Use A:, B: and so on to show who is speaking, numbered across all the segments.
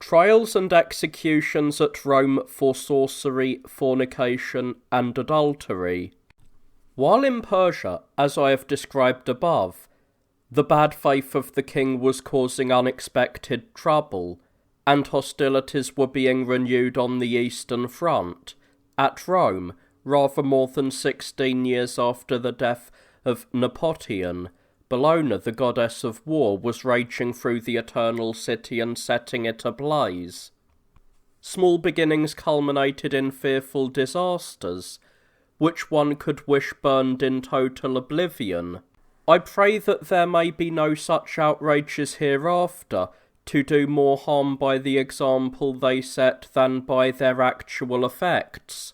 A: Trials and executions at Rome for sorcery, fornication, and adultery. While in Persia, as I have described above, the bad faith of the king was causing unexpected trouble, and hostilities were being renewed on the Eastern Front. At Rome, rather more than 16 years after the death of Nepotian, Bellona, the goddess of war, was raging through the Eternal City and setting it ablaze. Small beginnings culminated in fearful disasters, which one could wish burned in total oblivion. I pray that there may be no such outrages hereafter, to do more harm by the example they set than by their actual effects.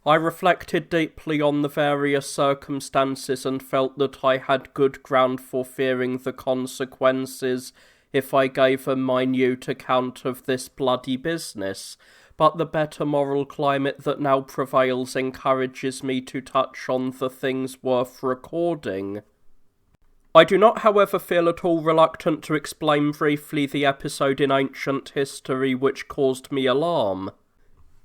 A: I reflected deeply on the various circumstances and felt that I had good ground for fearing the consequences if I gave a minute account of this bloody business, but the better moral climate that now prevails encourages me to touch on the things worth recording. I do not, however, feel at all reluctant to explain briefly the episode in ancient history which caused me alarm.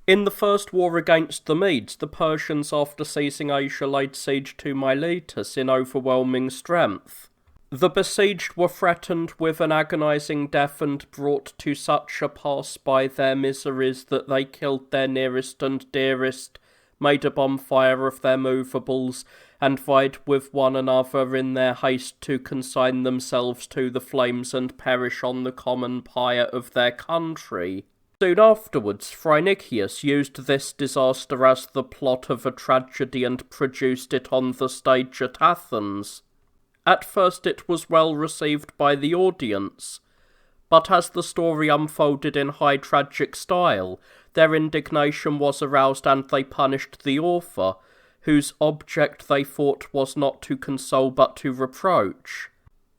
A: In the first war against the Medes, the Persians, after seizing Asia, laid siege to Miletus in overwhelming strength. The besieged were threatened with an agonizing death and brought to such a pass by their miseries that they killed their nearest and dearest, made a bonfire of their movables, and vied with one another in their haste to consign themselves to the flames and perish on the common pyre of their country. Soon afterwards, Phrynichius used this disaster as the plot of a tragedy and produced it on the stage at Athens. At first it was well received by the audience, but as the story unfolded in high tragic style, their indignation was aroused and they punished the author, whose object they thought was not to console but to reproach.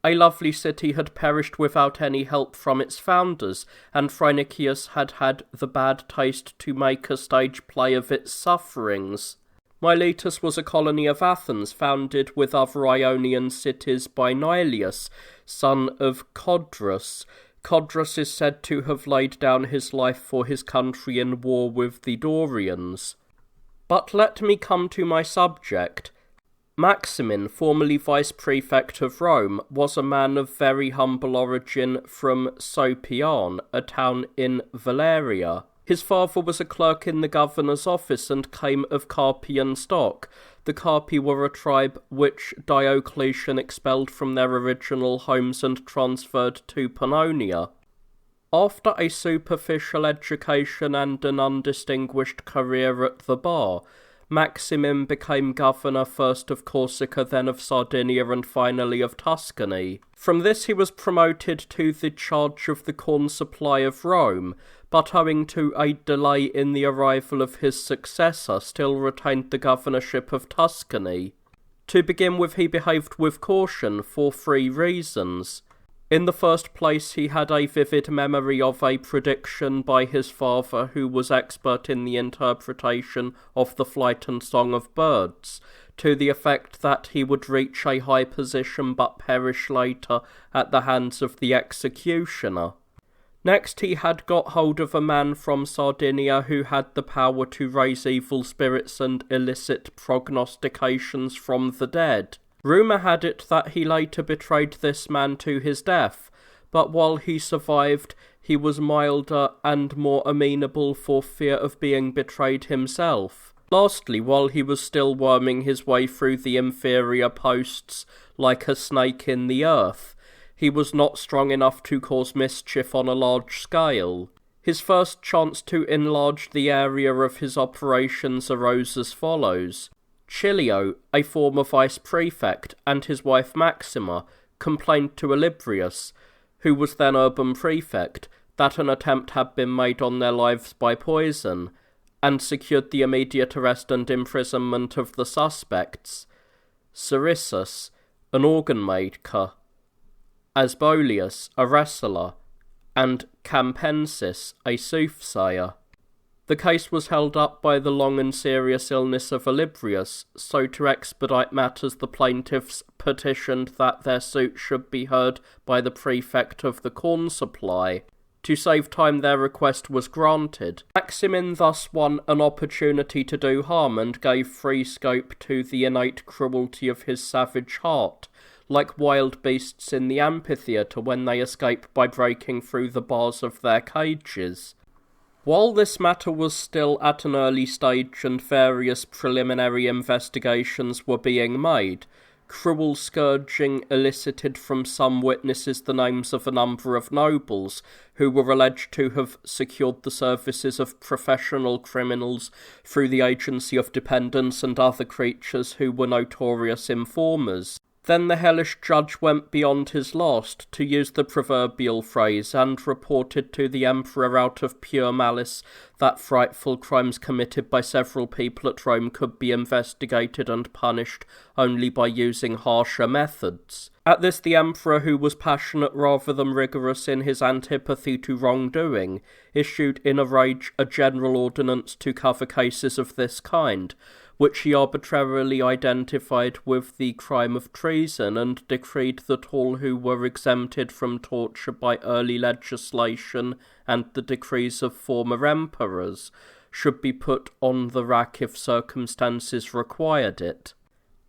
A: A lovely city had perished without any help from its founders, and Phrynichius had had the bad taste to make a stage play of its sufferings. Miletus was a colony of Athens, founded with other Ionian cities by Nilus, son of Codrus. Codrus is said to have laid down his life for his country in war with the Dorians. But let me come to my subject. Maximin, formerly vice-prefect of Rome, was a man of very humble origin from Sopion, a town in Valeria. His father was a clerk in the governor's office and came of Carpian stock. The Carpi were a tribe which Diocletian expelled from their original homes and transferred to Pannonia. After a superficial education and an undistinguished career at the bar, Maximin became governor first of Corsica, then of Sardinia, and finally of Tuscany. From this he was promoted to the charge of the corn supply of Rome, but owing to a delay in the arrival of his successor, still retained the governorship of Tuscany. To begin with, he behaved with caution for 3 reasons. In the first place, he had a vivid memory of a prediction by his father, who was expert in the interpretation of the flight and song of birds, to the effect that he would reach a high position but perish later at the hands of the executioner. Next, he had got hold of a man from Sardinia who had the power to raise evil spirits and elicit prognostications from the dead. Rumour had it that he later betrayed this man to his death, but while he survived, he was milder and more amenable for fear of being betrayed himself. Lastly, while he was still worming his way through the inferior posts like a snake in the earth, he was not strong enough to cause mischief on a large scale. His first chance to enlarge the area of his operations arose as follows. Chilio, a former vice-prefect, and his wife Maxima complained to Olybrius, who was then urban prefect, that an attempt had been made on their lives by poison, and secured the immediate arrest and imprisonment of the suspects: Cerissus, an organ-maker, Asbolius, a wrestler, and Campensis, a soothsayer. The case was held up by the long and serious illness of Olybrius, so to expedite matters the plaintiffs petitioned that their suit should be heard by the prefect of the corn supply. To save time, their request was granted. Maximin thus won an opportunity to do harm and gave free scope to the innate cruelty of his savage heart, like wild beasts in the amphitheatre when they escape by breaking through the bars of their cages. While this matter was still at an early stage and various preliminary investigations were being made, cruel scourging elicited from some witnesses the names of a number of nobles who were alleged to have secured the services of professional criminals through the agency of dependents and other creatures who were notorious informers. Then the hellish judge went beyond his last, to use the proverbial phrase, and reported to the emperor out of pure malice that frightful crimes committed by several people at Rome could be investigated and punished only by using harsher methods. At this the emperor, who was passionate rather than rigorous in his antipathy to wrongdoing, issued in a rage a general ordinance to cover cases of this kind, which he arbitrarily identified with the crime of treason, and decreed that all who were exempted from torture by early legislation and the decrees of former emperors should be put on the rack if circumstances required it,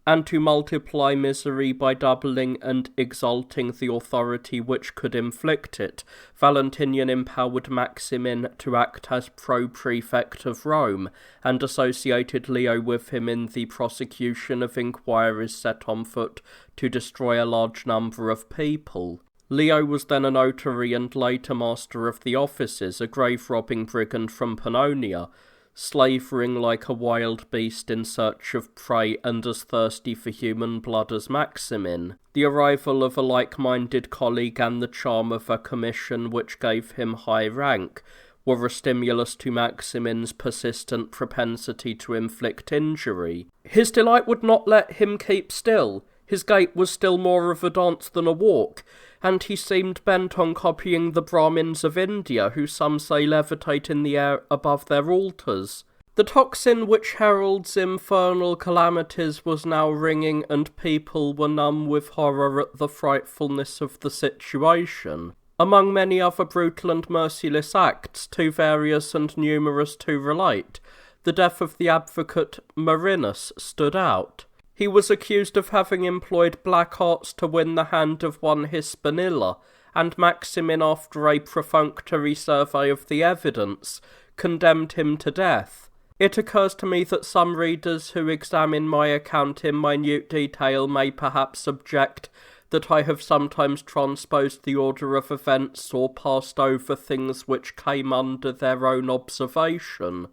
A: and to multiply misery by doubling and exalting the authority which could inflict it, Valentinian empowered Maximin to act as pro-prefect of Rome, and associated Leo with him in the prosecution of inquiries set on foot to destroy a large number of people. Leo was then a notary and later master of the offices, a grave-robbing brigand from Pannonia, slavering like a wild beast in search of prey and as thirsty for human blood as Maximin. The arrival of a like-minded colleague and the charm of a commission which gave him high rank were a stimulus to Maximin's persistent propensity to inflict injury. His delight would not let him keep still. His gait was still more of a dance than a walk, and he seemed bent on copying the Brahmins of India, who some say levitate in the air above their altars. The tocsin which heralds infernal calamities was now ringing, and people were numb with horror at the frightfulness of the situation. Among many other brutal and merciless acts, too various and numerous to relate, the death of the advocate Marcellinus stood out. He was accused of having employed black arts to win the hand of one Hispanilla, and Maximin, after a perfunctory survey of the evidence, condemned him to death. It occurs to me that some readers who examine my account in minute detail may perhaps object that I have sometimes transposed the order of events or passed over things which came under their own observation.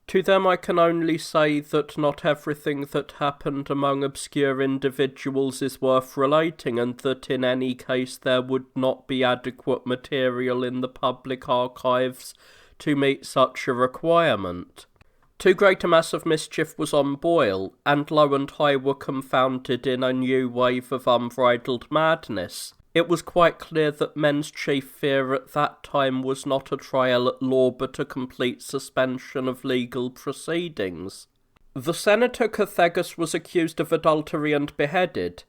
A: To them I can only say that not everything that happened among obscure individuals is worth relating, and that in any case there would not be adequate material in the public archives to meet such a requirement. Too great a mass of mischief was on boil, and low and high were confounded in a new wave of unbridled madness. It was quite clear that men's chief fear at that time was not a trial at law but a complete suspension of legal proceedings. The senator Cethegus was accused of adultery and beheaded.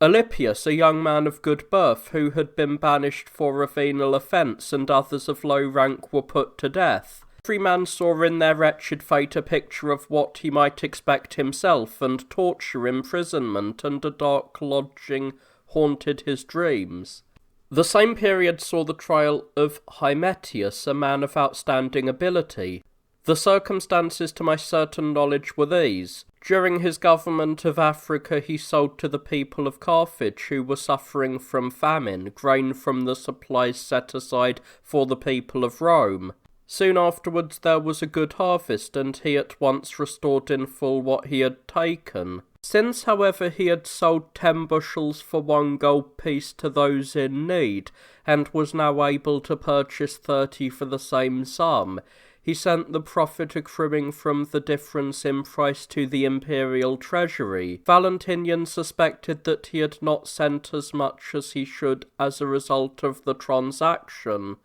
A: Alypius, a young man of good birth, who had been banished for a venal offence, and others of low rank were put to death. Every man saw in their wretched fate a picture of what he might expect himself, and torture, imprisonment, and a dark lodging haunted his dreams. The same period saw the trial of Hymettius, a man of outstanding ability. The circumstances to my certain knowledge were these. During his government of Africa he sold to the people of Carthage, who were suffering from famine, grain from the supplies set aside for the people of Rome. Soon afterwards there was a good harvest, and he at once restored in full what he had taken. Since, however, he had sold 10 bushels for 1 gold piece to those in need, and was now able to purchase 30 for the same sum, he sent the profit accruing from the difference in price to the imperial treasury. Valentinian suspected that he had not sent as much as he should as a result of the transaction,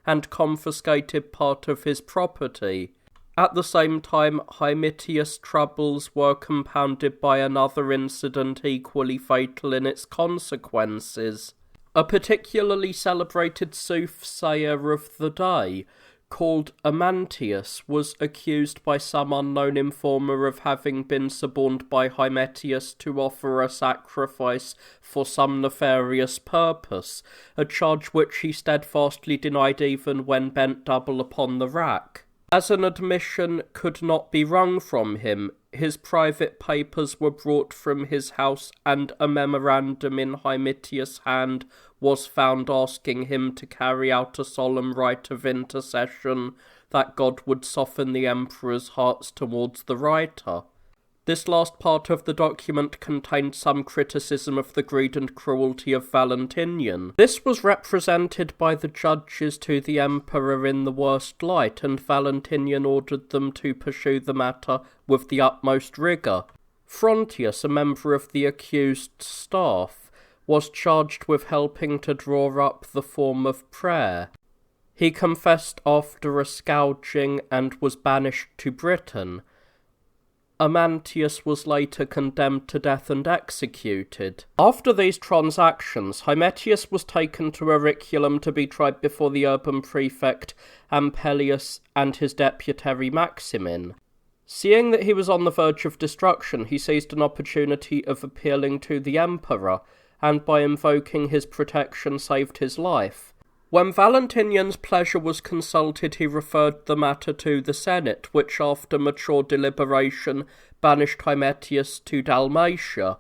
A: and confiscated part of his property. At the same time, Hymettius' troubles were compounded by another incident equally fatal in its consequences. A particularly celebrated soothsayer of the day, called Ammianus, was accused by some unknown informer of having been suborned by Ammianus to offer a sacrifice for some nefarious purpose, a charge which he steadfastly denied even when bent double upon the rack. As an admission could not be wrung from him, his private papers were brought from his house, and a memorandum in Ammianus' hand was found asking him to carry out a solemn rite of intercession that God would soften the emperor's hearts towards the writer. This last part of the document contained some criticism of the greed and cruelty of Valentinian. This was represented by the judges to the emperor in the worst light, and Valentinian ordered them to pursue the matter with the utmost rigour. Frontius, a member of the accused staff, was charged with helping to draw up the form of prayer. He confessed after a scourging and was banished to Britain. Ammianus was later condemned to death and executed. After these transactions, Ammianus was taken to Auriculum to be tried before the urban prefect Ampelius and his deputary Maximin. Seeing that he was on the verge of destruction, he seized an opportunity of appealing to the emperor, and by invoking his protection saved his life. When Valentinian's pleasure was consulted, he referred the matter to the Senate, which after mature deliberation banished Ammianus to Dalmatia.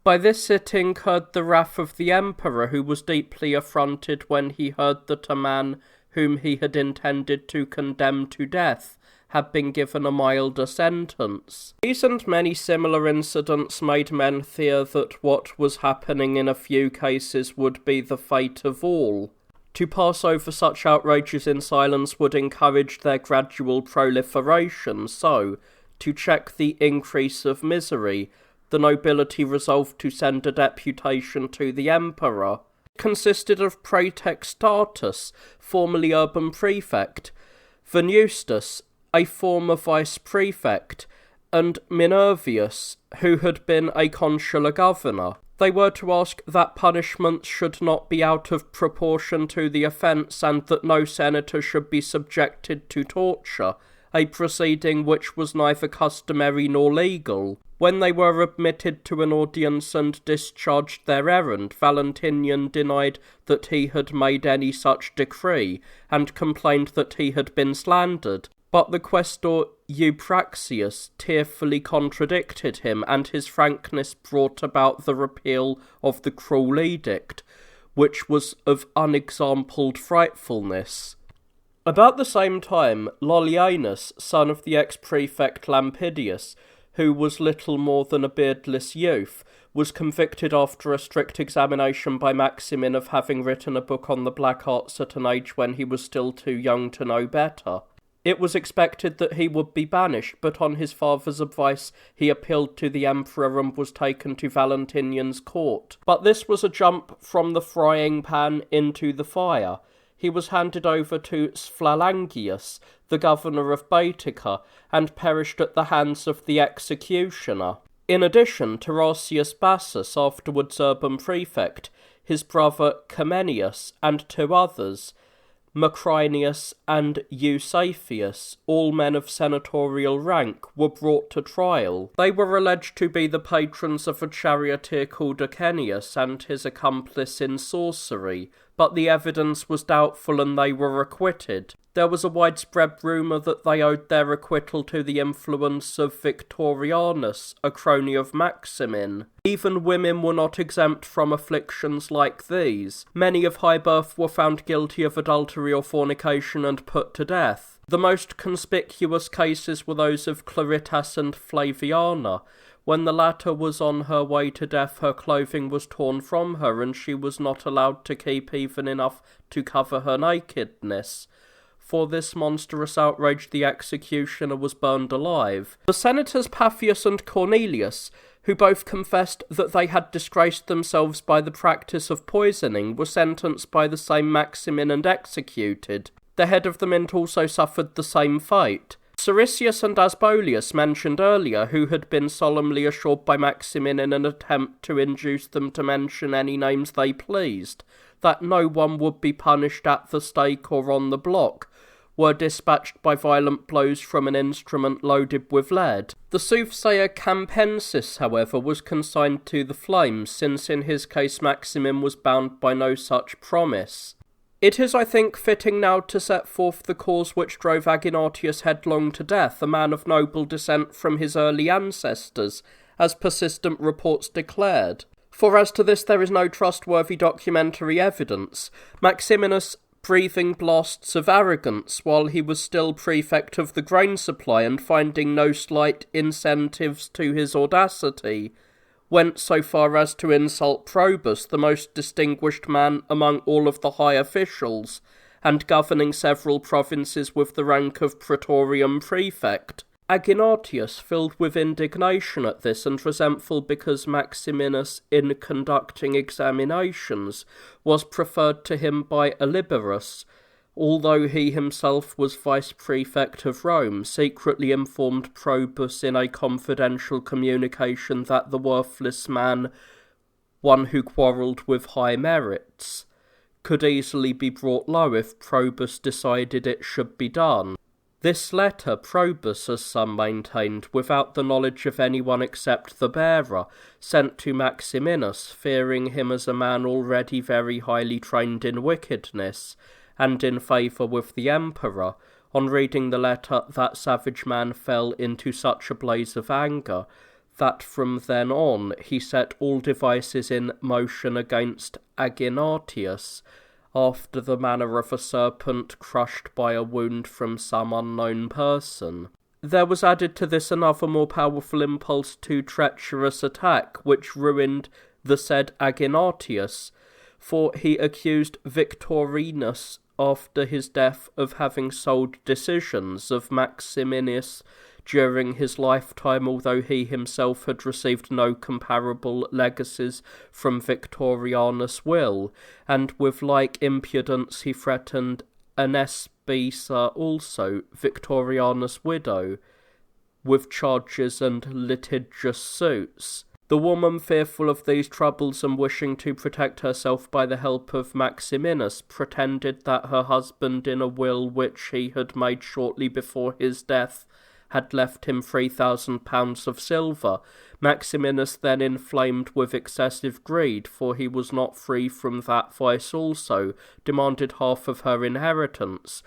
A: By this it incurred the wrath of the emperor, who was deeply affronted when he heard that a man whom he had intended to condemn to death had been given a milder sentence. These and many similar incidents made men fear that what was happening in a few cases would be the fate of all. To pass over such outrages in silence would encourage their gradual proliferation, so, to check the increase of misery, the nobility resolved to send a deputation to the emperor. It consisted of Praetextatus, formerly urban prefect, Venustus, a former vice-prefect, and Minervius, who had been a consular governor. They were to ask that punishments should not be out of proportion to the offence, and that no senator should be subjected to torture, a proceeding which was neither customary nor legal. When they were admitted to an audience and discharged their errand, Valentinian denied that he had made any such decree, and complained that he had been slandered. But the questor Eupraxius tearfully contradicted him, and his frankness brought about the repeal of the cruel edict, which was of unexampled frightfulness. About the same time, Lollianus, son of the ex-prefect Lampidius, who was little more than a beardless youth, was convicted after a strict examination by Maximin of having written a book on the black arts at an age when he was still too young to know better. It was expected that he would be banished, but on his father's advice he appealed to the emperor and was taken to Valentinian's court. But this was a jump from the frying pan into the fire. He was handed over to Sphalangius, the governor of Baetica, and perished at the hands of the executioner. In addition, Tarasius Bassus, afterwards urban prefect, his brother Comenius, and two others, Macrinius and Eustathius, all men of senatorial rank, were brought to trial. They were alleged to be the patrons of a charioteer called Acenius and his accomplice in sorcery, but the evidence was doubtful and they were acquitted. There was a widespread rumour that they owed their acquittal to the influence of Victorianus, a crony of Maximin. Even women were not exempt from afflictions like these. Many of high birth were found guilty of adultery or fornication and put to death. The most conspicuous cases were those of Claritas and Flaviana. When the latter was on her way to death, her clothing was torn from her, and she was not allowed to keep even enough to cover her nakedness. For this monstrous outrage, the executioner was burned alive. The senators Paphius and Cornelius, who both confessed that they had disgraced themselves by the practice of poisoning, were sentenced by the same Maximin and executed. The head of the mint also suffered the same fate. Siricius and Asbolius mentioned earlier, who had been solemnly assured by Maximin in an attempt to induce them to mention any names they pleased, that no one would be punished at the stake or on the block, were dispatched by violent blows from an instrument loaded with lead. The soothsayer Campensis, however, was consigned to the flames, since in his case Maximin was bound by no such promise. It is, I think, fitting now to set forth the cause which drove Aginatius headlong to death, a man of noble descent from his early ancestors, as persistent reports declared. For as to this there is no trustworthy documentary evidence. Maximinus breathing blasts of arrogance while he was still prefect of the grain supply, and finding no slight incentives to his audacity, went so far as to insult Probus, the most distinguished man among all of the high officials, and governing several provinces with the rank of praetorian prefect. Aginatius, filled with indignation at this, and resentful because Maximinus, in conducting examinations, was preferred to him by Aliberus, although he himself was vice-prefect of Rome, secretly informed Probus in a confidential communication that the worthless man, one who quarrelled with high merits, could easily be brought low if Probus decided it should be done. This letter Probus, as some maintained, without the knowledge of anyone except the bearer, sent to Maximinus, fearing him as a man already very highly trained in wickedness, and in favour with the emperor. On reading the letter, that savage man fell into such a blaze of anger, that from then on he set all devices in motion against Aginatius, after the manner of a serpent crushed by a wound from some unknown person. There was added to this another more powerful impulse to treacherous attack, which ruined the said Aginatius, for he accused Victorinus after his death of having sold decisions of Maximinus during his lifetime, although he himself had received no comparable legacies from Victorianus' will, and with like impudence he threatened Anespisa also, Victorianus' widow, with charges and litigious suits. The woman, fearful of these troubles and wishing to protect herself by the help of Maximinus, pretended that her husband, in a will which he had made shortly before his death, had left him £3,000 of silver. Maximinus, then inflamed with excessive greed, for he was not free from that vice also, demanded half of her inheritance,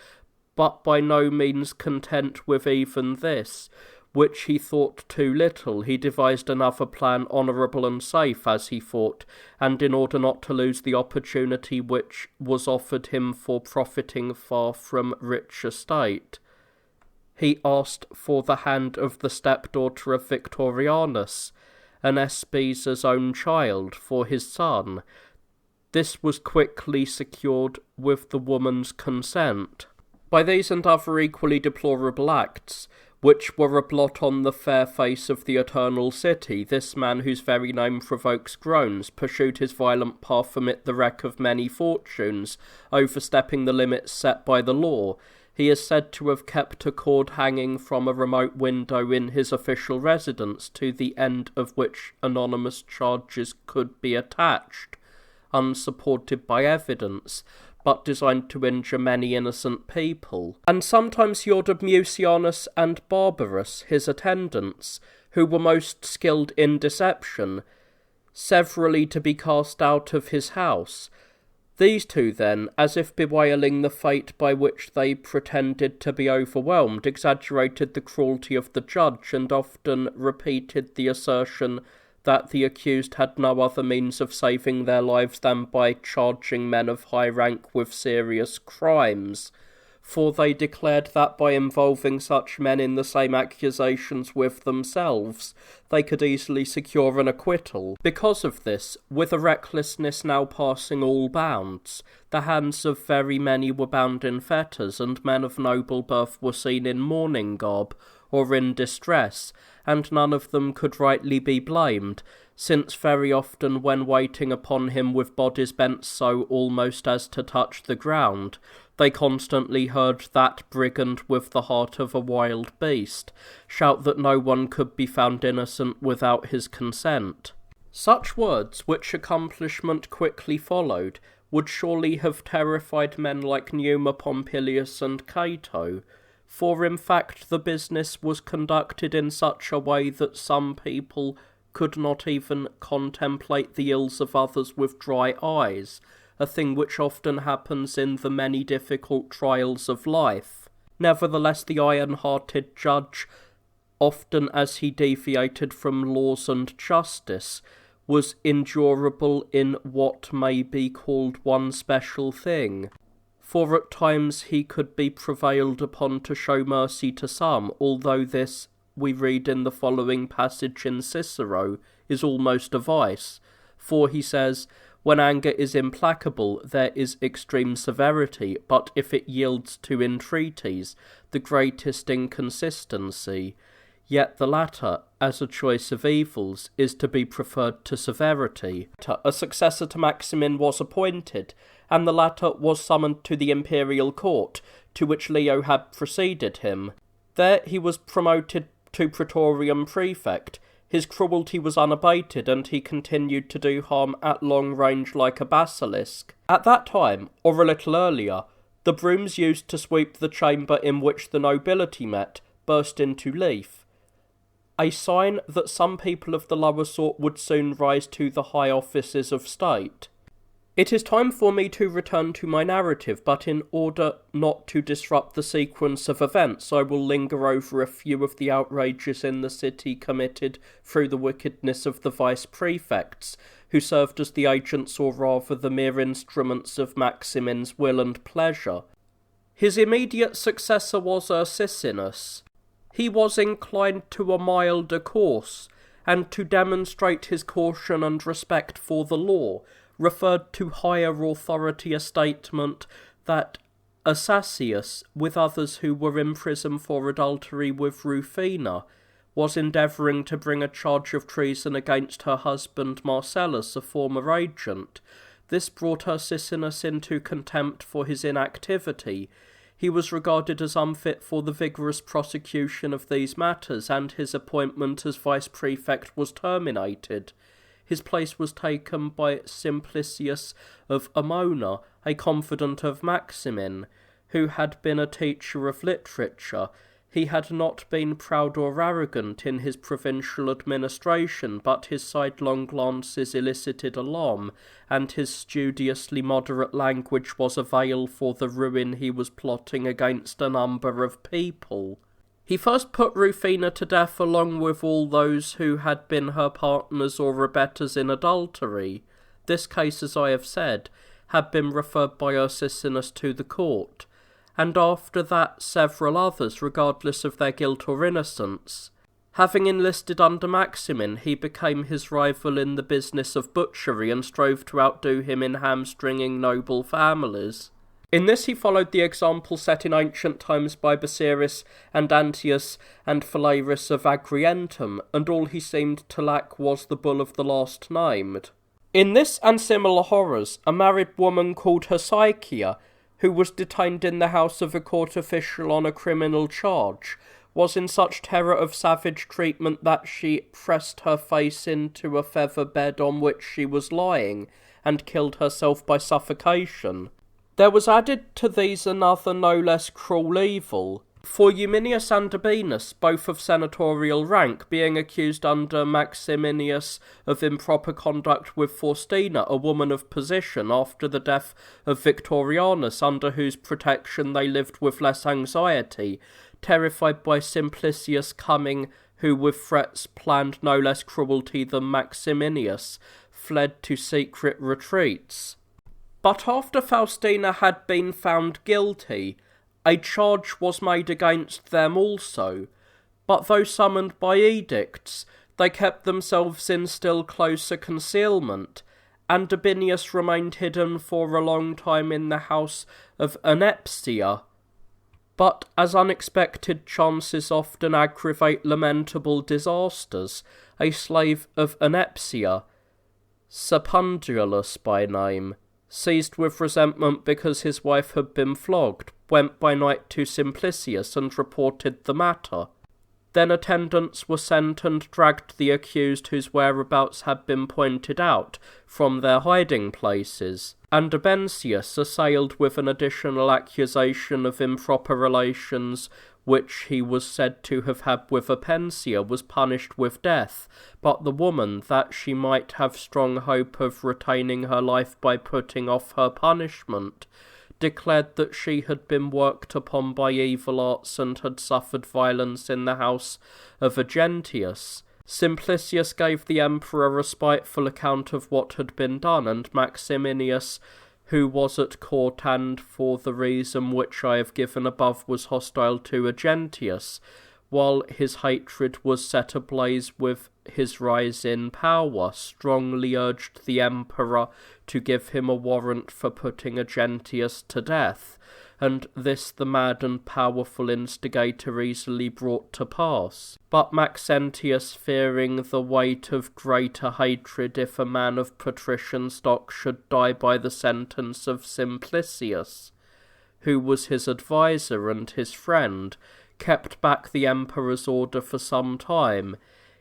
A: but by no means content with even this, which he thought too little, he devised another plan, honourable and safe, as he thought, and in order not to lose the opportunity which was offered him for profiting far from rich estate, he asked for the hand of the stepdaughter of Victorianus, Anespisa's own child, for his son. This was quickly secured with the woman's consent. By these and other equally deplorable acts, which were a blot on the fair face of the eternal city, this man, whose very name provokes groans, pursued his violent path amid the wreck of many fortunes, overstepping the limits set by the law. He is said to have kept a cord hanging from a remote window in his official residence, to the end of which anonymous charges could be attached, unsupported by evidence, but designed to injure many innocent people. And sometimes he ordered Mucianus and Barbarus, his attendants, who were most skilled in deception, severally to be cast out of his house. These two then, as if bewailing the fate by which they pretended to be overwhelmed, exaggerated the cruelty of the judge, and often repeated the assertion that the accused had no other means of saving their lives than by charging men of high rank with serious crimes, for they declared that by involving such men in the same accusations with themselves, they could easily secure an acquittal. Because of this, with a recklessness now passing all bounds, the hands of very many were bound in fetters, and men of noble birth were seen in mourning garb, or in distress, and none of them could rightly be blamed, since very often when waiting upon him with bodies bent so almost as to touch the ground, They constantly heard that brigand with the heart of a wild beast shout that no one could be found innocent without his consent. Such words, which accomplishment quickly followed, would surely have terrified men like Numa Pompilius and Cato, for in fact the business was conducted in such a way that some people could not even contemplate the ills of others with dry eyes, a thing which often happens in the many difficult trials of life. Nevertheless, the iron-hearted judge, often as he deviated from laws and justice, was endurable in what may be called one special thing, for at times he could be prevailed upon to show mercy to some, although this, we read in the following passage in Cicero, is almost a vice, for he says, "When anger is implacable, there is extreme severity, but if it yields to entreaties, the greatest inconsistency. Yet the latter, as a choice of evils, is to be preferred to severity." A successor to Maximin was appointed, and the latter was summoned to the imperial court, to which Leo had preceded him. There he was promoted to praetorian prefect. His cruelty was unabated, and he continued to do harm at long range like a basilisk. At that time, or a little earlier, the brooms used to sweep the chamber in which the nobility met burst into leaf, a sign that some people of the lower sort would soon rise to the high offices of state. It is time for me to return to my narrative, but in order not to disrupt the sequence of events, I will linger over a few of the outrages in the city committed through the wickedness of the vice-prefects, who served as the agents or rather the mere instruments of Maximin's will and pleasure. His immediate successor was Marcellinus. He was inclined to a milder course, and to demonstrate his caution and respect for the law, referred to higher authority a statement that Assacius, with others who were in prison for adultery with Rufina, was endeavouring to bring a charge of treason against her husband Marcellus, a former agent. This brought Marcellinus into contempt for his inactivity. He was regarded as unfit for the vigorous prosecution of these matters, and his appointment as vice-prefect was terminated. His place was taken by Simplicius of Aemona, a confidant of Maximin, who had been a teacher of literature. He had not been proud or arrogant in his provincial administration, but his sidelong glances elicited alarm, and his studiously moderate language was a veil for the ruin he was plotting against a number of people. He first put Rufina to death along with all those who had been her partners or abettors in adultery. This case, as I have said, had been referred by Marcellinus to the court, and after that several others, regardless of their guilt or innocence. Having enlisted under Maximin, he became his rival in the business of butchery and strove to outdo him in hamstringing noble families. In this he followed the example set in ancient times by Busiris and Antius and Phalaris of Agrientum, and all he seemed to lack was the bull of the last named. In this and similar horrors, a married woman called Hesychia, who was detained in the house of a court official on a criminal charge, was in such terror of savage treatment that she pressed her face into a feather bed on which she was lying, and killed herself by suffocation. There was added to these another no less cruel evil, for Eumenius and Ammianus, both of senatorial rank, being accused under Maximinius of improper conduct with Faustina, a woman of position, after the death of Victorianus, under whose protection they lived with less anxiety, terrified by Simplicius' coming, who with threats planned no less cruelty than Maximinius, fled to secret retreats. But after Faustina had been found guilty, a charge was made against them also, but though summoned by edicts, they kept themselves in still closer concealment, and Ammianus remained hidden for a long time in the house of Anepsia. But as unexpected chances often aggravate lamentable disasters, a slave of Anepsia, Sapundulus by name, seized with resentment because his wife had been flogged, went by night to Simplicius and reported the matter. Then attendants were sent and dragged the accused whose whereabouts had been pointed out from their hiding places, and Ammianus, assailed with an additional accusation of improper relations which he was said to have had with Appensia, was punished with death, but the woman, that she might have strong hope of retaining her life by putting off her punishment, declared that she had been worked upon by evil arts and had suffered violence in the house of Agentius. Simplicius gave the emperor a spiteful account of what had been done, and Marcellinus, who was at court and, for the reason which I have given above, was hostile to Agentius, while his hatred was set ablaze with his rise in power, strongly urged the emperor to give him a warrant for putting Agentius to death, and this the mad and powerful instigator easily brought to pass. But Maxentius, fearing the weight of greater hatred if a man of patrician stock should die by the sentence of Simplicius, who was his adviser and his friend, kept back the emperor's order for some time,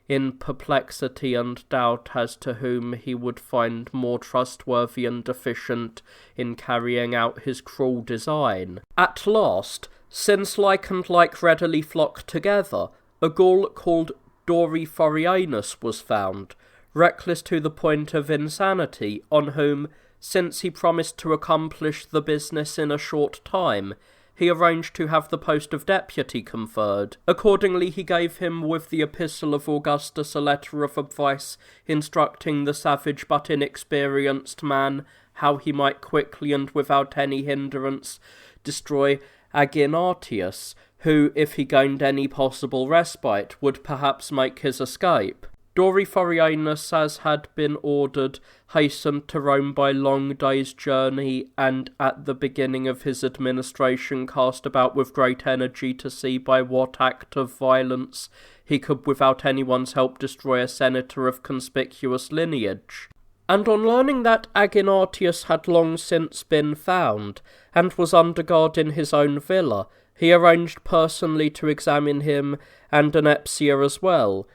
A: in perplexity and doubt as to whom he would find more trustworthy and efficient in carrying out his cruel design. At last, since like and like readily flocked together, a Gaul called Marcellinus was found, reckless to the point of insanity, on whom, since he promised to accomplish the business in a short time, he arranged to have the post of deputy conferred. Accordingly, he gave him with the epistle of Augustus a letter of advice instructing the savage but inexperienced man how he might quickly and without any hindrance destroy Ammianus, who, if he gained any possible respite, would perhaps make his escape. Marcellinus, as had been ordered, hastened to Rome by long day's journey, and at the beginning of his administration cast about with great energy to see by what act of violence he could without anyone's help destroy a senator of conspicuous lineage. And on learning that Ammianus had long since been found, and was under guard in his own villa, he arranged personally to examine him and Ammianus as well,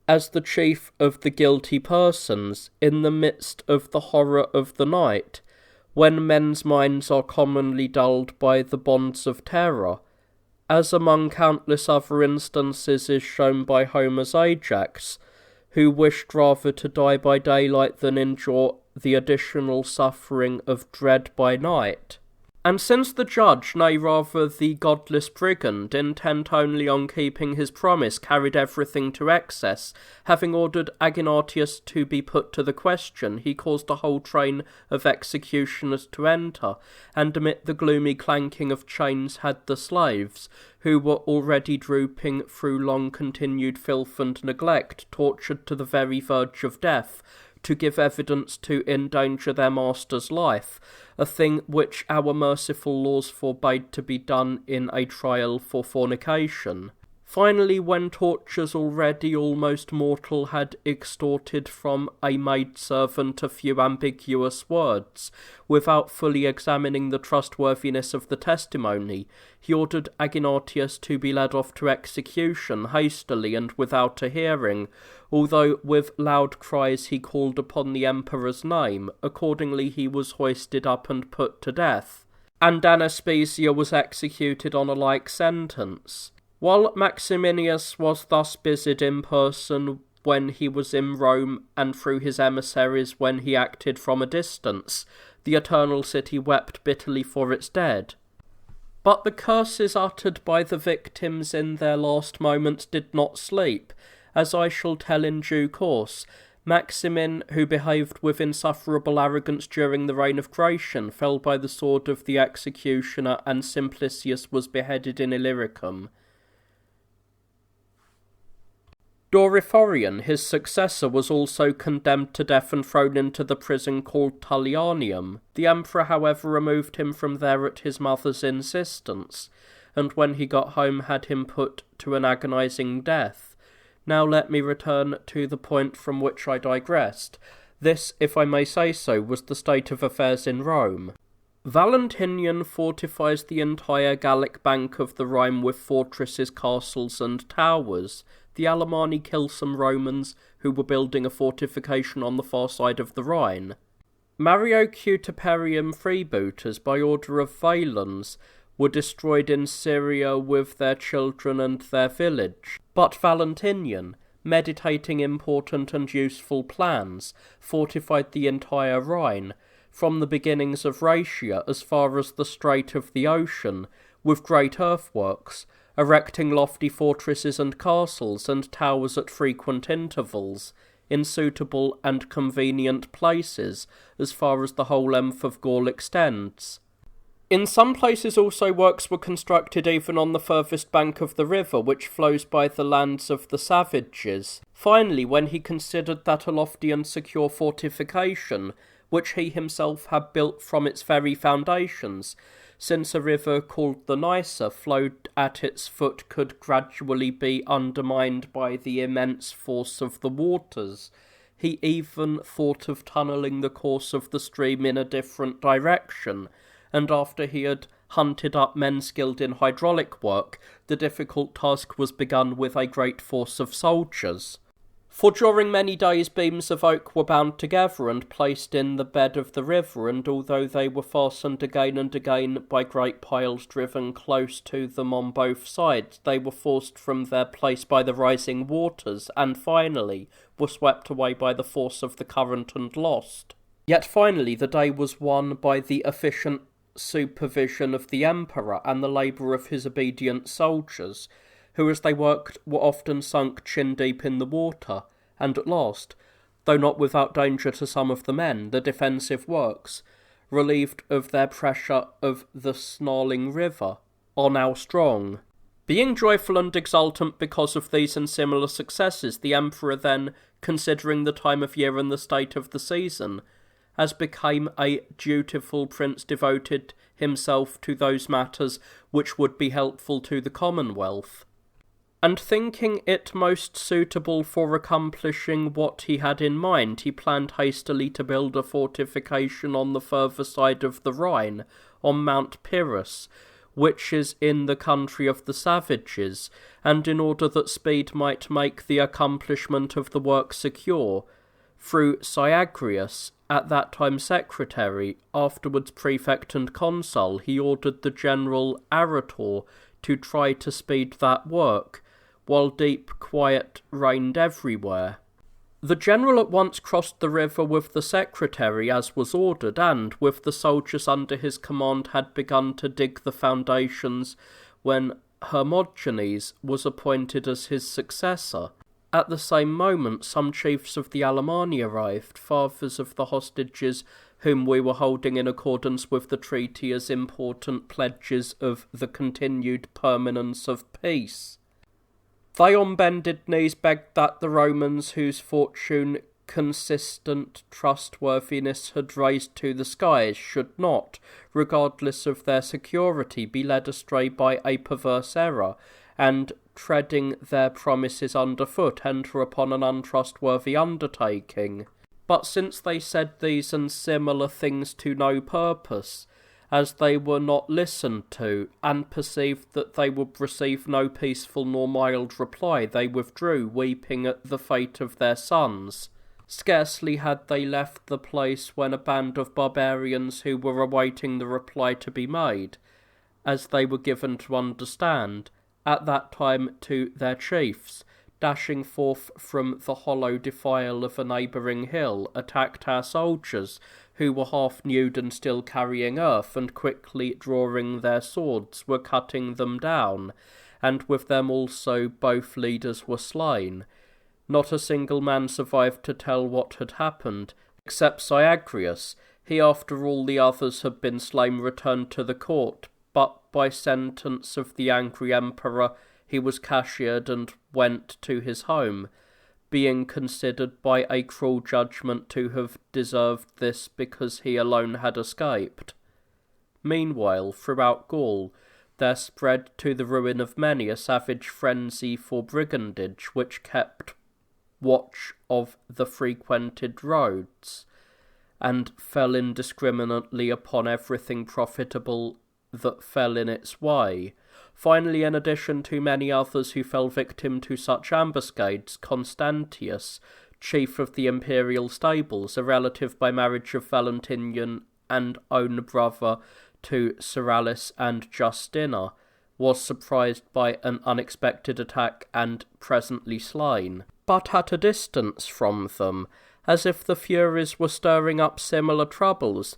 A: as the chief of the guilty persons, in the midst of the horror of the night, when men's minds are commonly dulled by the bonds of terror, as among countless other instances is shown by Homer's Ajax, who wished rather to die by daylight than endure the additional suffering of dread by night. And since the judge, nay rather the godless brigand, intent only on keeping his promise, carried everything to excess, having ordered Ammianus to be put to the question, he caused a whole train of executioners to enter, and amid the gloomy clanking of chains had the slaves, who were already drooping through long-continued filth and neglect, tortured to the very verge of death, to give evidence to endanger their master's life, a thing which our merciful laws forbade to be done in a trial for fornication. Finally, when tortures already almost mortal had extorted from a maidservant a few ambiguous words, without fully examining the trustworthiness of the testimony, he ordered Ammianus to be led off to execution hastily and without a hearing, although with loud cries he called upon the emperor's name. Accordingly he was hoisted up and put to death, and Anastasia was executed on a like sentence. While Maximianus was thus busied in person when he was in Rome, and through his emissaries when he acted from a distance, the eternal city wept bitterly for its dead. But the curses uttered by the victims in their last moments did not sleep, as I shall tell in due course. Maximin, who behaved with insufferable arrogance during the reign of Gratian, fell by the sword of the executioner, and Simplicius was beheaded in Illyricum. Doriphorion, his successor, was also condemned to death and thrown into the prison called Tullianium. The emperor, however, removed him from there at his mother's insistence, and when he got home had him put to an agonizing death. Now let me return to the point from which I digressed. This, if I may say so, was the state of affairs in Rome. Valentinian fortifies the entire Gallic bank of the Rhine with fortresses, castles, and towers. The Alemanni kill some Romans who were building a fortification on the far side of the Rhine. Mario Cutiperium freebooters, by order of Valens, were destroyed in Syria with their children and their village. But Valentinian, meditating important and useful plans, fortified the entire Rhine, from the beginnings of Raetia as far as the Strait of the Ocean, with great earthworks, erecting lofty fortresses and castles and towers at frequent intervals, in suitable and convenient places, as far as the whole length of Gaul extends. In some places also works were constructed even on the furthest bank of the river, which flows by the lands of the savages. Finally, when he considered that a lofty and secure fortification, which he himself had built from its very foundations, since a river called the Neisse flowed at its foot, could gradually be undermined by the immense force of the waters, he even thought of tunnelling the course of the stream in a different direction, and after he had hunted up men skilled in hydraulic work, the difficult task was begun with a great force of soldiers. For during many days beams of oak were bound together and placed in the bed of the river, and although they were fastened again and again by great piles driven close to them on both sides, they were forced from their place by the rising waters, and finally were swept away by the force of the current and lost. Yet finally the day was won by the efficient supervision of the emperor and the labour of his obedient soldiers, who as they worked were often sunk chin-deep in the water, and at last, though not without danger to some of the men, the defensive works, relieved of their pressure of the snarling river, are now strong. Being joyful and exultant because of these and similar successes, the emperor then, considering the time of year and the state of the season, as became a dutiful prince, devoted himself to those matters which would be helpful to the commonwealth. And thinking it most suitable for accomplishing what he had in mind, he planned hastily to build a fortification on the further side of the Rhine, on Mount Pyrrhus, which is in the country of the savages, and in order that speed might make the accomplishment of the work secure, through Syagrius, at that time secretary, afterwards prefect and consul, he ordered the general Arator to try to speed that work, while deep quiet reigned everywhere. The general at once crossed the river with the secretary, as was ordered, and, with the soldiers under his command, had begun to dig the foundations when Hermogenes was appointed as his successor. At the same moment some chiefs of the Alemanni arrived, fathers of the hostages whom we were holding in accordance with the treaty as important pledges of the continued permanence of peace. They on bended knees begged that the Romans, whose fortune consistent trustworthiness had raised to the skies, should not, regardless of their security, be led astray by a perverse error, and, treading their promises underfoot, enter upon an untrustworthy undertaking. But since they said these and similar things to no purpose, as they were not listened to, and perceived that they would receive no peaceful nor mild reply, they withdrew, weeping at the fate of their sons. Scarcely had they left the place when a band of barbarians who were awaiting the reply to be made, as they were given to understand, at that time to their chiefs, dashing forth from the hollow defile of a neighbouring hill, attacked our soldiers, who were half nude and still carrying earth, and quickly drawing their swords were cutting them down, and with them also both leaders were slain. Not a single man survived to tell what had happened, except Syagrius. He, after all the others had been slain, returned to the court, but by sentence of the angry emperor he was cashiered and went to his home, being considered by a cruel judgment to have deserved this because he alone had escaped. Meanwhile, throughout Gaul, there spread to the ruin of many a savage frenzy for brigandage, which kept watch of the frequented roads, and fell indiscriminately upon everything profitable that fell in its way. Finally, in addition to many others who fell victim to such ambuscades, Constantius, chief of the imperial stables, a relative by marriage of Valentinian and own brother to Ceralis and Justina, was surprised by an unexpected attack and presently slain, but at a distance from them, as if the Furies were stirring up similar troubles.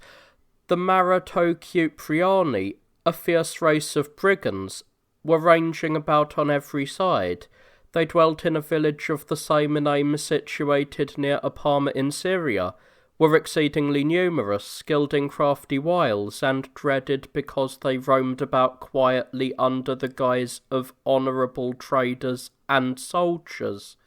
A: The Maratocupriani, a fierce race of brigands, were ranging about on every side. They dwelt in a village of the same name situated near Apama in Syria, were exceedingly numerous, skilled in crafty wiles, and dreaded because they roamed about quietly under the guise of honourable traders and soldiers,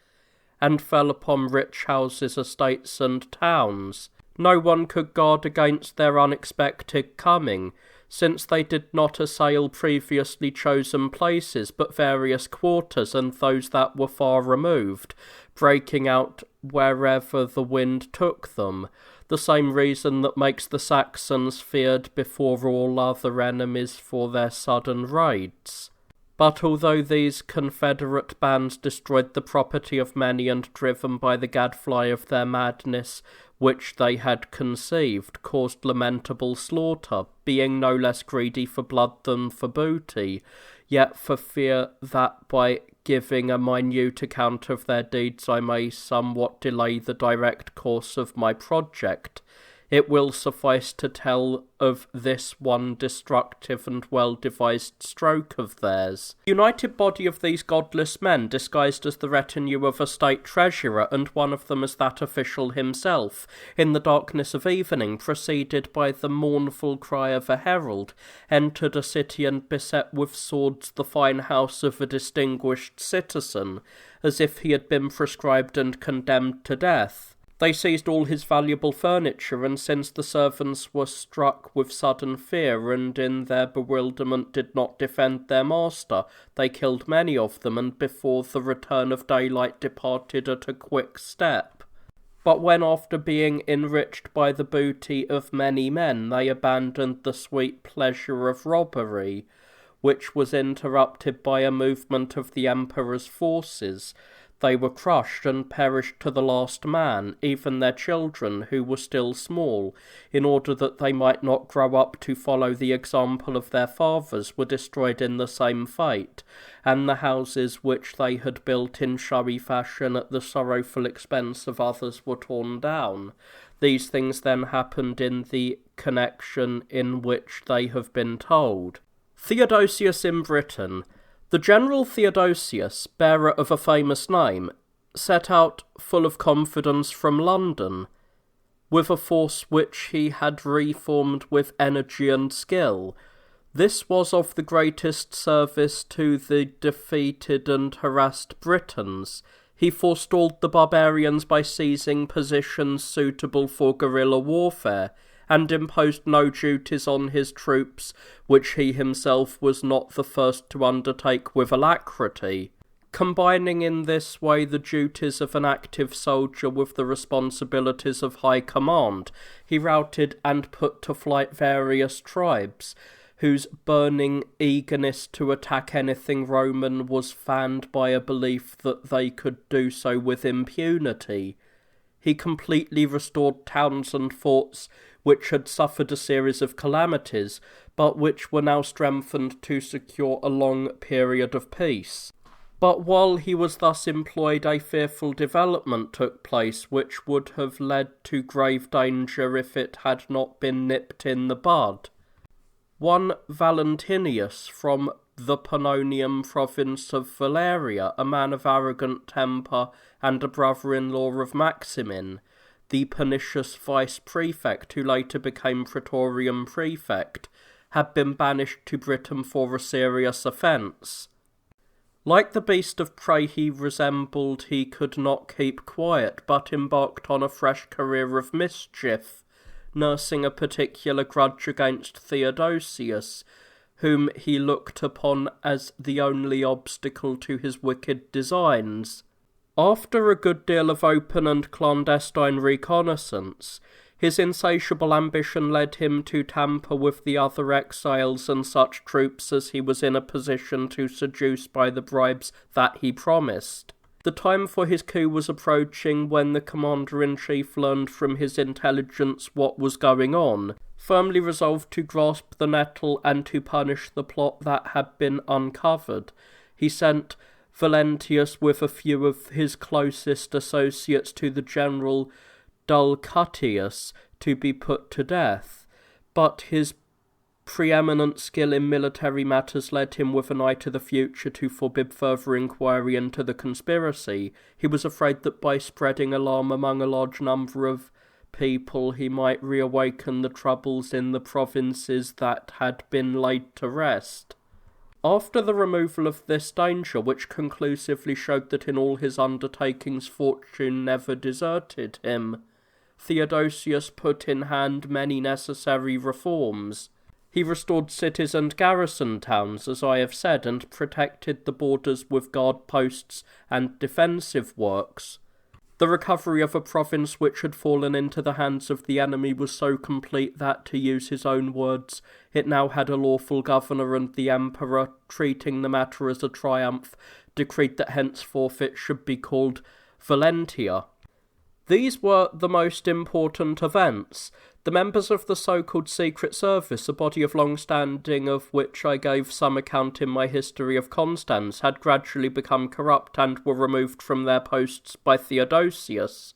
A: and fell upon rich houses, estates, and towns. No one could guard against their unexpected coming, since they did not assail previously chosen places, but various quarters, and those that were far removed, breaking out wherever the wind took them, the same reason that makes the Saxons feared before all other enemies for their sudden raids. But although these confederate bands destroyed the property of many and driven by the gadfly of their madness, which they had conceived, caused lamentable slaughter, being no less greedy for blood than for booty, yet for fear that by giving a minute account of their deeds I may somewhat delay the direct course of my project, it will suffice to tell of this one destructive and well-devised stroke of theirs. The united body of these godless men, disguised as the retinue of a state treasurer, and one of them as that official himself, in the darkness of evening, preceded by the mournful cry of a herald, entered a city and beset with swords the fine house of a distinguished citizen, as if he had been prescribed and condemned to death. They seized all his valuable furniture, and since the servants were struck with sudden fear, and in their bewilderment did not defend their master, they killed many of them, and before the return of daylight departed at a quick step. But when, after being enriched by the booty of many men, they abandoned the sweet pleasure of robbery, which was interrupted by a movement of the emperor's forces, they were crushed and perished to the last man, even their children, who were still small, in order that they might not grow up to follow the example of their fathers, were destroyed in the same fate, and the houses which they had built in showy fashion at the sorrowful expense of others were torn down. These things then happened in the connection in which they have been told. Theodosius in Britain. The General Theodosius, bearer of a famous name, set out full of confidence from London, with a force which he had reformed with energy and skill. This was of the greatest service to the defeated and harassed Britons. He forestalled the barbarians by seizing positions suitable for guerrilla warfare, and imposed no duties on his troops which he himself was not the first to undertake with alacrity. Combining in this way the duties of an active soldier with the responsibilities of high command, he routed and put to flight various tribes, whose burning eagerness to attack anything Roman was fanned by a belief that they could do so with impunity. He completely restored towns and forts which had suffered a series of calamities, but which were now strengthened to secure a long period of peace. But while he was thus employed, a fearful development took place, which would have led to grave danger if it had not been nipped in the bud. One Valentinius, from the Pannonian province of Valeria, a man of arrogant temper and a brother-in-law of Maximin, the pernicious vice-prefect who later became Praetorian prefect, had been banished to Britain for a serious offence. Like the beast of prey he resembled, he could not keep quiet, but embarked on a fresh career of mischief, nursing a particular grudge against Theodosius, whom he looked upon as the only obstacle to his wicked designs. After a good deal of open and clandestine reconnaissance, his insatiable ambition led him to tamper with the other exiles and such troops as he was in a position to seduce by the bribes that he promised. The time for his coup was approaching when the commander-in-chief learned from his intelligence what was going on, firmly resolved to grasp the nettle and to punish the plot that had been uncovered. He sent Valentius with a few of his closest associates to the general Dulcutius to be put to death, but his preeminent skill in military matters led him with an eye to the future to forbid further inquiry into the conspiracy. He was afraid that by spreading alarm among a large number of people he might reawaken the troubles in the provinces that had been laid to rest. After the removal of this danger, which conclusively showed that in all his undertakings fortune never deserted him, Theodosius put in hand many necessary reforms. He restored cities and garrison towns, as I have said, and protected the borders with guard posts and defensive works. The recovery of a province which had fallen into the hands of the enemy was so complete that, to use his own words, it now had a lawful governor, and the emperor, treating the matter as a triumph, decreed that henceforth it should be called Valentia. These were the most important events. The members of the so-called Secret Service, a body of long standing of which I gave some account in my History of Constans, had gradually become corrupt and were removed from their posts by Theodosius.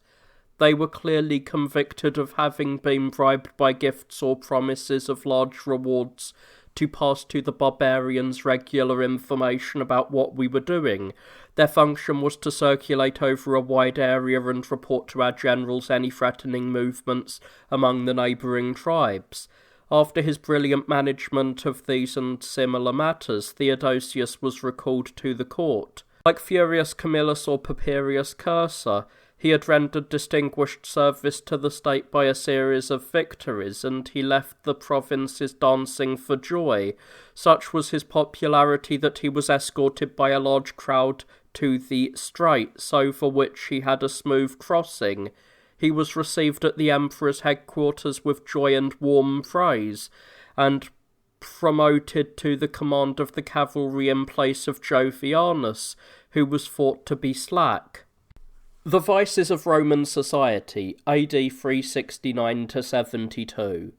A: They were clearly convicted of having been bribed by gifts or promises of large rewards to pass to the barbarians regular information about what we were doing. Their function was to circulate over a wide area and report to our generals any threatening movements among the neighbouring tribes. After his brilliant management of these and similar matters, Theodosius was recalled to the court. Like Furius Camillus or Papirius Cursor, he had rendered distinguished service to the state by a series of victories, and he left the provinces dancing for joy. Such was his popularity that he was escorted by a large crowd to the straits, over which he had a smooth crossing. He was received at the emperor's headquarters with joy and warm praise, and promoted to the command of the cavalry in place of Jovianus, who was thought to be slack. The Vices of Roman Society, AD 369-72.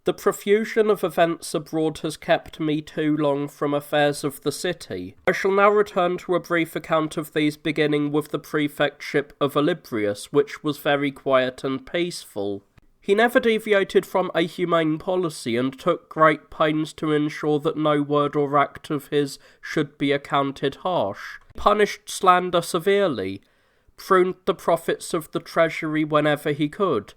A: The profusion of events abroad has kept me too long from affairs of the city. I shall now return to a brief account of these, beginning with the prefectship of Olybrius, which was very quiet and peaceful. He never deviated from a humane policy, and took great pains to ensure that no word or act of his should be accounted harsh. He punished slander severely, pruned the profits of the treasury whenever he could,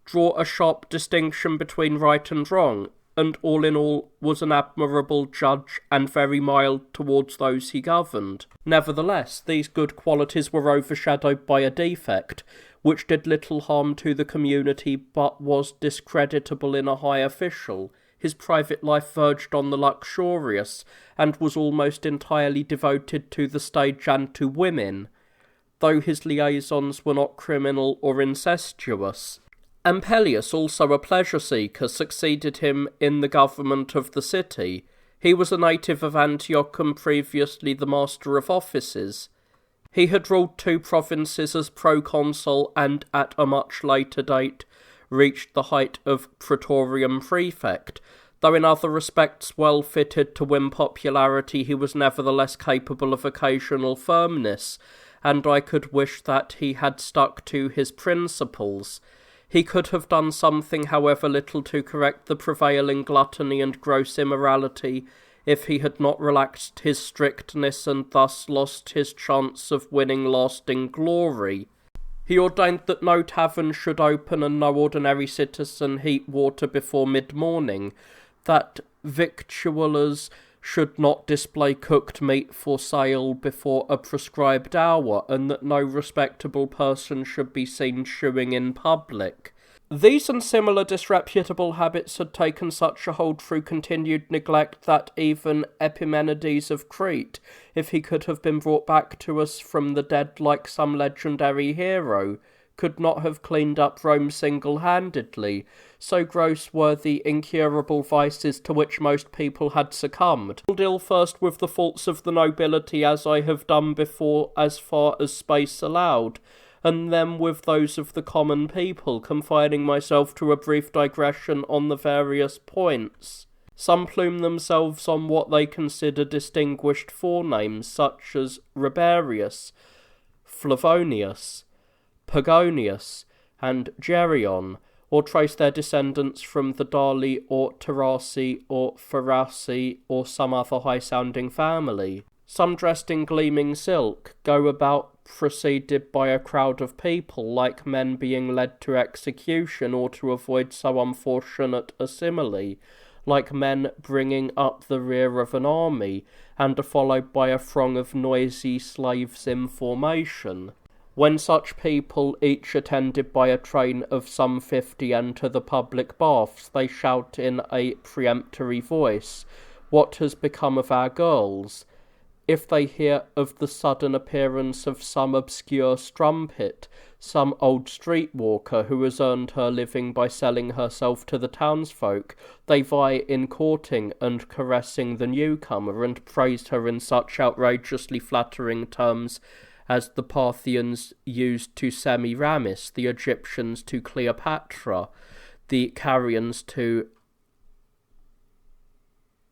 A: draw a sharp distinction between right and wrong, and all in all was an admirable judge and very mild towards those he governed. Nevertheless, these good qualities were overshadowed by a defect, which did little harm to the community but was discreditable in a high official. His private life verged on the luxurious, and was almost entirely devoted to the stage and to women, though his liaisons were not criminal or incestuous. Ampelius, also a pleasure-seeker, succeeded him in the government of the city. He was a native of Antioch and previously the master of offices. He had ruled 2 provinces as proconsul and at a much later date reached the height of praetorian prefect. Though in other respects well fitted to win popularity, he was nevertheless capable of occasional firmness, and I could wish that he had stuck to his principles. He could have done something, however little, to correct the prevailing gluttony and gross immorality, if he had not relaxed his strictness and thus lost his chance of winning lasting glory. He ordained that no tavern should open and no ordinary citizen heat water before mid-morning, that victuallers should not display cooked meat for sale before a prescribed hour, and that no respectable person should be seen chewing in public. These and similar disreputable habits had taken such a hold through continued neglect that even Epimenides of Crete, if he could have been brought back to us from the dead like some legendary hero, could not have cleaned up Rome single-handedly, so gross were the incurable vices to which most people had succumbed. I'll deal first with the faults of the nobility, as I have done before, as far as space allowed, and then with those of the common people, confining myself to a brief digression on the various points. Some plume themselves on what they consider distinguished forenames, such as Raberius, Flavonius, Pagonius, and Geryon, or trace their descendants from the Dali or Tarasi or Ferrasi or some other high-sounding family. Some dressed in gleaming silk go about preceded by a crowd of people, like men being led to execution, or to avoid so unfortunate a simile, like men bringing up the rear of an army, and are followed by a throng of noisy slaves in formation. When such people, each attended by a train of some 50, enter the public baths, they shout in a peremptory voice, "What has become of our girls?" If they hear of the sudden appearance of some obscure strumpet, some old streetwalker who has earned her living by selling herself to the townsfolk, they vie in courting and caressing the newcomer, and praise her in such outrageously flattering terms as the Parthians used to Semiramis, the Egyptians to Cleopatra, the Carians to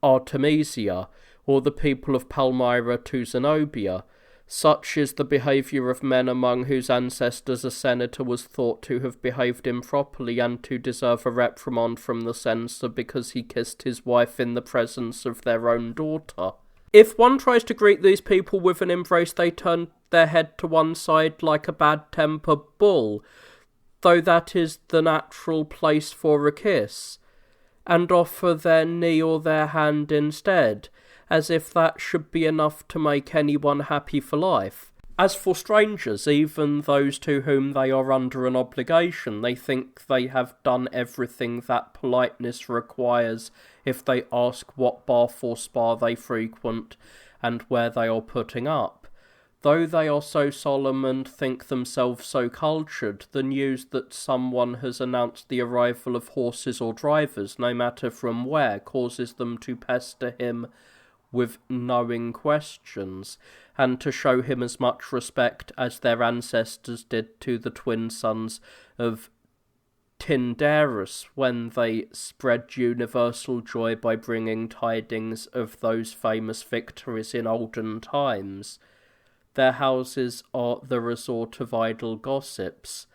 A: Artemisia, or the people of Palmyra to Zenobia. Such is the behaviour of men among whose ancestors a senator was thought to have behaved improperly and to deserve a reprimand from the censor because he kissed his wife in the presence of their own daughter. If one tries to greet these people with an embrace, they turn their head to one side like a bad-tempered bull, though that is the natural place for a kiss, and offer their knee or their hand instead, as if that should be enough to make anyone happy for life. As for strangers, even those to whom they are under an obligation, they think they have done everything that politeness requires if they ask what bath or spa they frequent and where they are putting up. Though they are so solemn and think themselves so cultured, the news that someone has announced the arrival of horses or drivers, no matter from where, causes them to pester him with knowing questions, and to show him as much respect as their ancestors did to the twin sons of Tyndarus when they spread universal joy by bringing tidings of those famous victories in olden times. Their houses are the resort of idle gossips,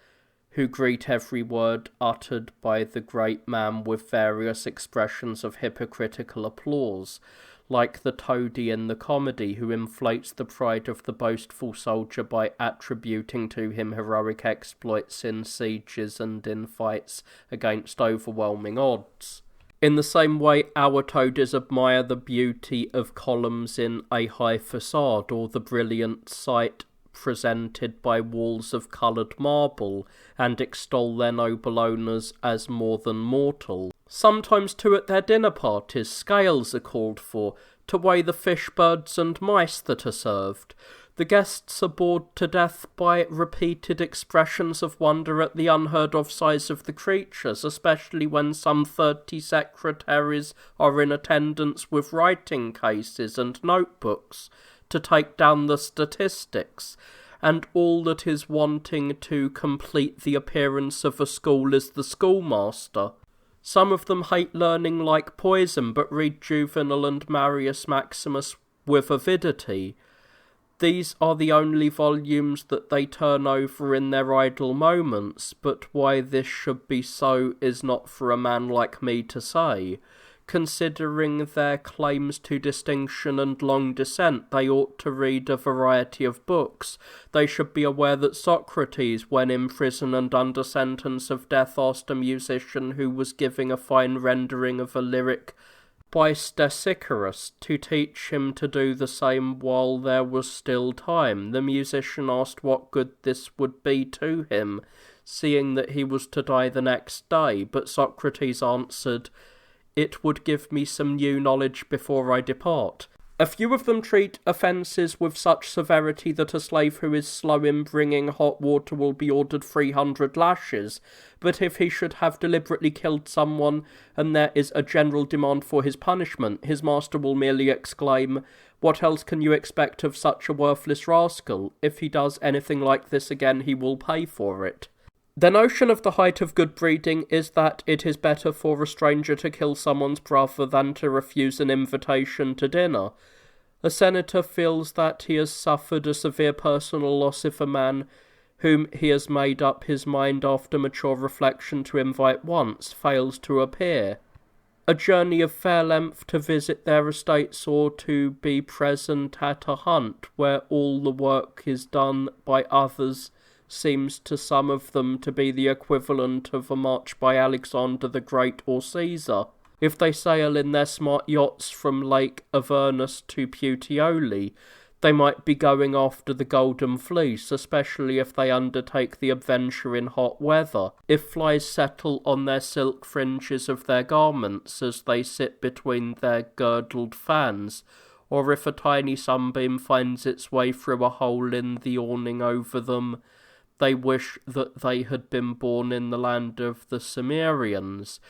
A: who greet every word uttered by the great man with various expressions of hypocritical applause, like the toady in the comedy, who inflates the pride of the boastful soldier by attributing to him heroic exploits in sieges and in fights against overwhelming odds. In the same way, our toadies admire the beauty of columns in a high facade, or the brilliant sight presented by walls of coloured marble, and extol their noble owners as more than mortal. Sometimes, too, at their dinner parties, scales are called for, to weigh the fish, birds, and mice that are served. The guests are bored to death by repeated expressions of wonder at the unheard-of size of the creatures, especially when some 30 secretaries are in attendance with writing cases and notebooks to take down the statistics, and all that is wanting to complete the appearance of a school is the schoolmaster. Some of them hate learning like poison, but read Juvenal and Marius Maximus with avidity. These are the only volumes that they turn over in their idle moments, but why this should be so is not for a man like me to say. Considering their claims to distinction and long descent, they ought to read a variety of books. They should be aware that Socrates, when in prison and under sentence of death, asked a musician who was giving a fine rendering of a lyric by Stesichorus to teach him to do the same while there was still time. The musician asked what good this would be to him. seeing that he was to die the next day, but Socrates answered, "It would give me some new knowledge before I depart." A few of them treat offences with such severity that a slave who is slow in bringing hot water will be ordered 300 lashes, but if he should have deliberately killed someone and there is a general demand for his punishment, his master will merely exclaim, "What else can you expect of such a worthless rascal? If he does anything like this again, he will pay for it." The notion of the height of good breeding is that it is better for a stranger to kill someone's brother than to refuse an invitation to dinner. A senator feels that he has suffered a severe personal loss if a man whom he has made up his mind after mature reflection to invite once fails to appear. A journey of fair length to visit their estates or to be present at a hunt where all the work is done by others seems to some of them to be the equivalent of a march by Alexander the Great or Caesar. If they sail in their smart yachts from Lake Avernus to Puteoli, they might be going after the Golden Fleece, especially if they undertake the adventure in hot weather. If flies settle on their silk fringes of their garments as they sit between their girdled fans, or if a tiny sunbeam finds its way through a hole in the awning over them, they wish that they had been born in the land of the Cimmerians.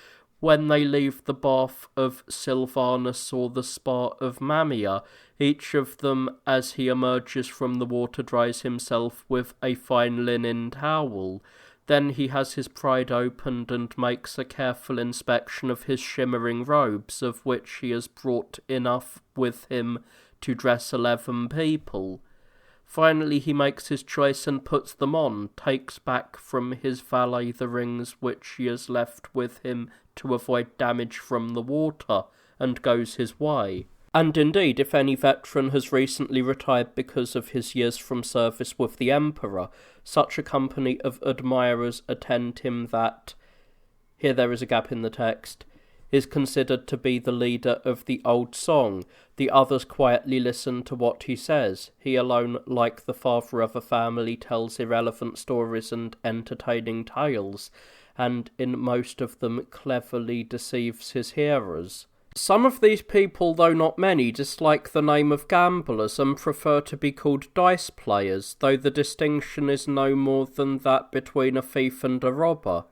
A: When they leave the bath of Silvanus or the spa of Mammia, each of them, as he emerges from the water, dries himself with a fine linen towel. Then he has his pride opened and makes a careful inspection of his shimmering robes, of which he has brought enough with him to dress 11 people. Finally he makes his choice and puts them on, takes back from his valet the rings which he has left with him to avoid damage from the water, and goes his way. And indeed, if any veteran has recently retired because of his years from service with the Emperor, such a company of admirers attend him that, here there is a gap in the text, is considered to be the leader of the old song. The others quietly listen to what he says. He alone, like the father of a family, tells irrelevant stories and entertaining tales, and in most of them cleverly deceives his hearers. Some of these people, though not many, dislike the name of gamblers and prefer to be called dice players, though the distinction is no more than that between a thief and a robber.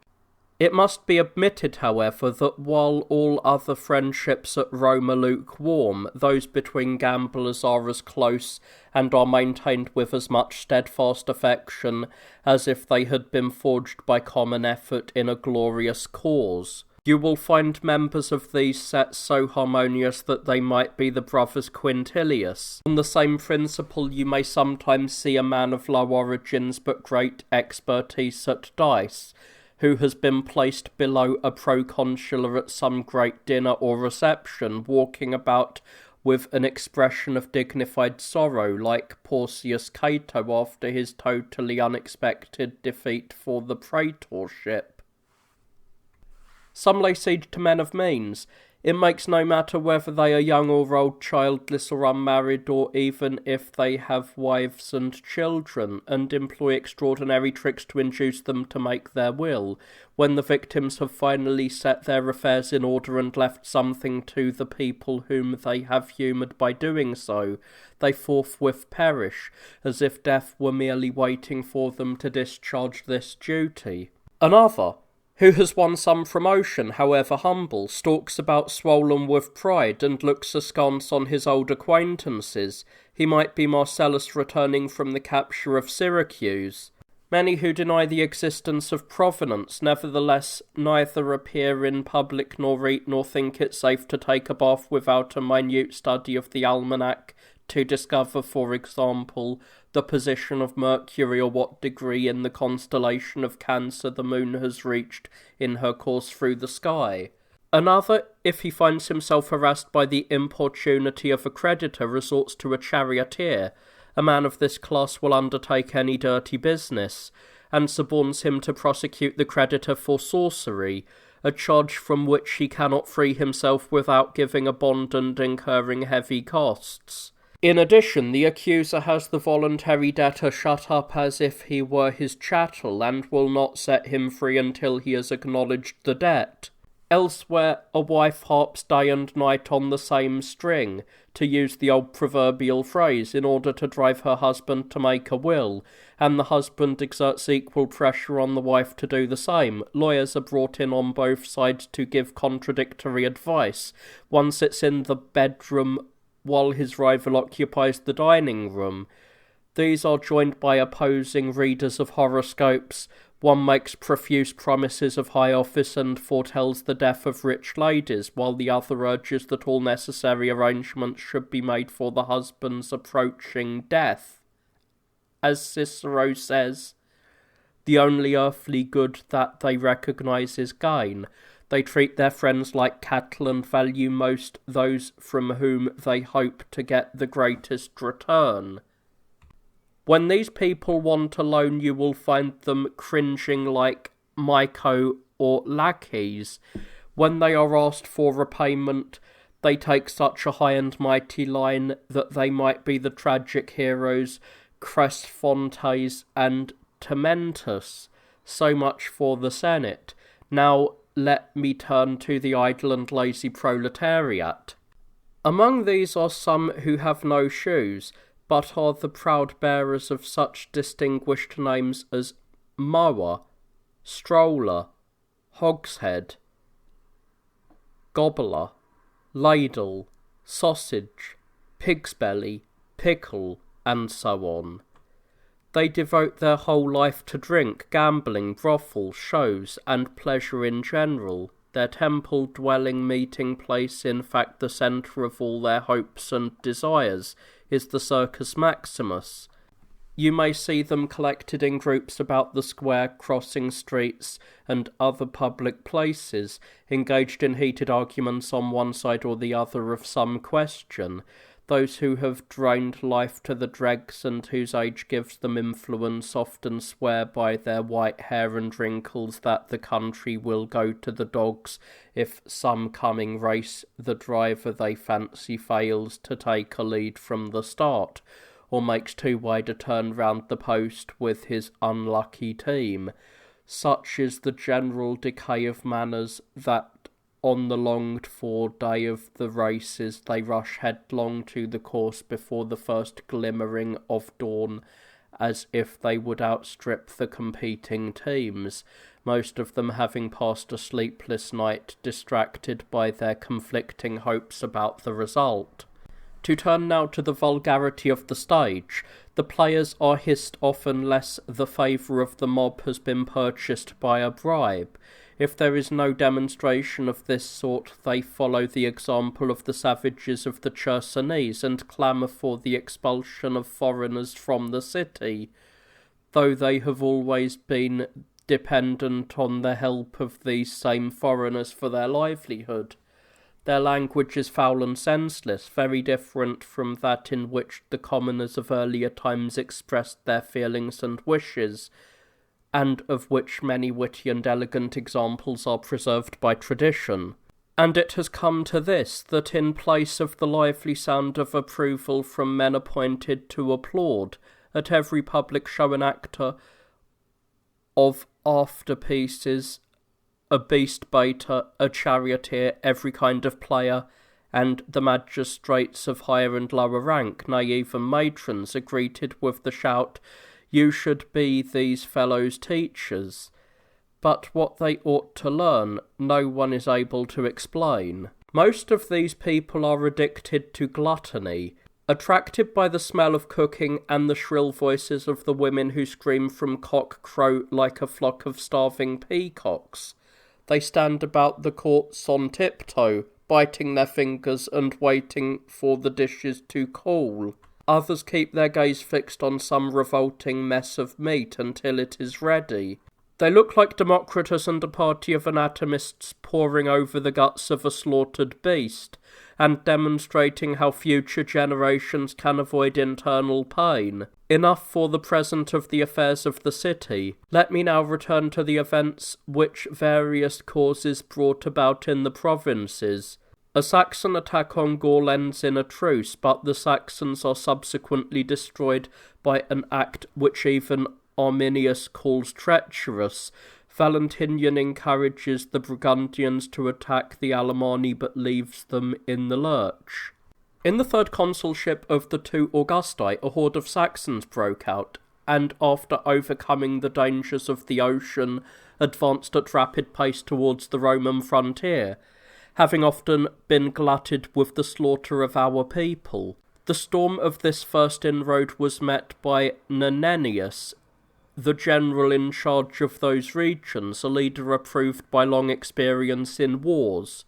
A: It must be admitted, however, that while all other friendships at Rome are lukewarm, those between gamblers are as close and are maintained with as much steadfast affection as if they had been forged by common effort in a glorious cause. You will find members of these sets so harmonious that they might be the brothers Quintilius. On the same principle, you may sometimes see a man of low origins but great expertise at dice, who has been placed below a proconsular at some great dinner or reception, walking about with an expression of dignified sorrow, like Porcius Cato after his totally unexpected defeat for the praetorship. Some lay siege to men of means. It makes no matter whether they are young or old, childless or unmarried, or even if they have wives and children, and employ extraordinary tricks to induce them to make their will. When the victims have finally set their affairs in order and left something to the people whom they have humoured by doing so, they forthwith perish, as if death were merely waiting for them to discharge this duty. Another, who has won some promotion, however humble, stalks about swollen with pride, and looks askance on his old acquaintances. He might be Marcellus returning from the capture of Syracuse. Many who deny the existence of provenance, nevertheless neither appear in public nor eat nor think it safe to take a bath without a minute study of the almanac, to discover, for example, the position of Mercury or what degree in the constellation of Cancer the moon has reached in her course through the sky. Another, if he finds himself harassed by the importunity of a creditor, resorts to a charioteer. A man of this class will undertake any dirty business, and suborns him to prosecute the creditor for sorcery, a charge from which he cannot free himself without giving a bond and incurring heavy costs. In addition, the accuser has the voluntary debtor shut up as if he were his chattel, and will not set him free until he has acknowledged the debt. Elsewhere, a wife harps day and night on the same string, to use the old proverbial phrase, in order to drive her husband to make a will, and the husband exerts equal pressure on the wife to do the same. Lawyers are brought in on both sides to give contradictory advice. One sits in the bedroom while his rival occupies the dining room. These are joined by opposing readers of horoscopes. One makes profuse promises of high office and foretells the death of rich ladies, while the other urges that all necessary arrangements should be made for the husband's approaching death. As Cicero says, the only earthly good that they recognise is gain. They treat their friends like cattle and value most those from whom they hope to get the greatest return. When these people want a loan, you will find them cringing like Myco or lackeys. When they are asked for repayment, they take such a high and mighty line that they might be the tragic heroes Cresfontes and Tementus. So much for the Senate. Now let me turn to the idle and lazy proletariat. Among these are some who have no shoes, but are the proud bearers of such distinguished names as mower, stroller, hogshead, gobbler, ladle, sausage, pig's belly, pickle, and so on. They devote their whole life to drink, gambling, brothels, shows, and pleasure in general. Their temple-dwelling meeting place, in fact the centre of all their hopes and desires, is the Circus Maximus. You may see them collected in groups about the square, crossing streets, and other public places, engaged in heated arguments on one side or the other of some question. Those who have drained life to the dregs and whose age gives them influence often swear by their white hair and wrinkles that the country will go to the dogs if some coming race the driver they fancy fails to take a lead from the start, or makes too wide a turn round the post with his unlucky team. Such is the general decay of manners that on the longed-for day of the races they rush headlong to the course before the first glimmering of dawn, as if they would outstrip the competing teams, most of them having passed a sleepless night, distracted by their conflicting hopes about the result. To turn now to the vulgarity of the stage, the players are hissed off unless the favour of the mob has been purchased by a bribe. If there is no demonstration of this sort, they follow the example of the savages of the Chersonese and clamour for the expulsion of foreigners from the city, though they have always been dependent on the help of these same foreigners for their livelihood. Their language is foul and senseless, very different from that in which the commoners of earlier times expressed their feelings and wishes, and of which many witty and elegant examples are preserved by tradition. And it has come to this, that in place of the lively sound of approval from men appointed to applaud, at every public show an actor of after-pieces, a beast baiter, a charioteer, every kind of player, and the magistrates of higher and lower rank, nay, even matrons, are greeted with the shout, "You should be these fellows' teachers." But what they ought to learn, no one is able to explain. Most of these people are addicted to gluttony, attracted by the smell of cooking and the shrill voices of the women who scream from cock-crow like a flock of starving peacocks. They stand about the courts on tiptoe, biting their fingers and waiting for the dishes to cool. Others keep their gaze fixed on some revolting mess of meat until it is ready. They look like Democritus and a party of anatomists poring over the guts of a slaughtered beast, and demonstrating how future generations can avoid internal pain. Enough for the present of the affairs of the city. Let me now return to the events which various causes brought about in the provinces. A Saxon attack on Gaul ends in a truce, but the Saxons are subsequently destroyed by an act which even Ammianus calls treacherous. Valentinian encourages the Burgundians to attack the Alemanni but leaves them in the lurch. In the third consulship of the two Augusti, a horde of Saxons broke out, and after overcoming the dangers of the ocean, advanced at rapid pace towards the Roman frontier, having often been glutted with the slaughter of our people. The storm of this first inroad was met by Nennius, the general in charge of those regions, a leader approved by long experience in wars.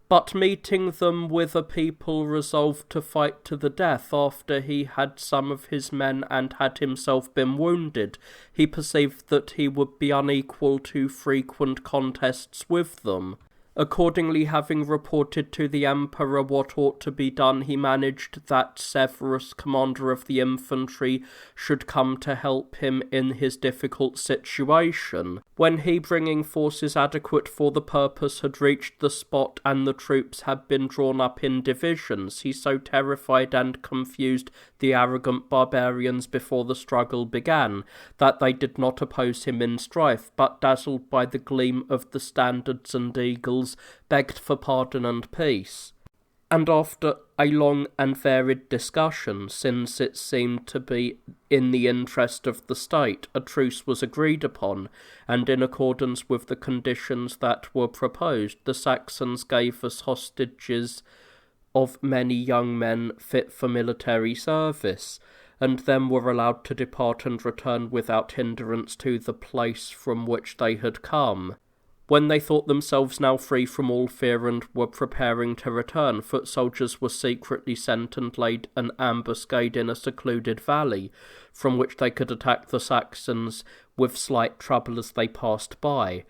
A: But meeting them with a people resolved to fight to the death after he had some of his men and had himself been wounded, he perceived that he would be unequal to frequent contests with them. Accordingly, having reported to the emperor what ought to be done, he managed that Severus, commander of the infantry, should come to help him in his difficult situation. When he, bringing forces adequate for the purpose, had reached the spot and the troops had been drawn up in divisions, he so terrified and confused the arrogant barbarians before the struggle began, that they did not oppose him in strife, but dazzled by the gleam of the standards and eagles, begged for pardon and peace. And after a long and varied discussion, since it seemed to be in the interest of the state, a truce was agreed upon, and in accordance with the conditions that were proposed, the Saxons gave us hostages of many young men fit for military service, and then were allowed to depart and return without hindrance to the place from which they had come. When they thought themselves now free from all fear and were preparing to return, foot soldiers were secretly sent and laid an ambuscade in a secluded valley, from which they could attack the Saxons with slight trouble as they passed by.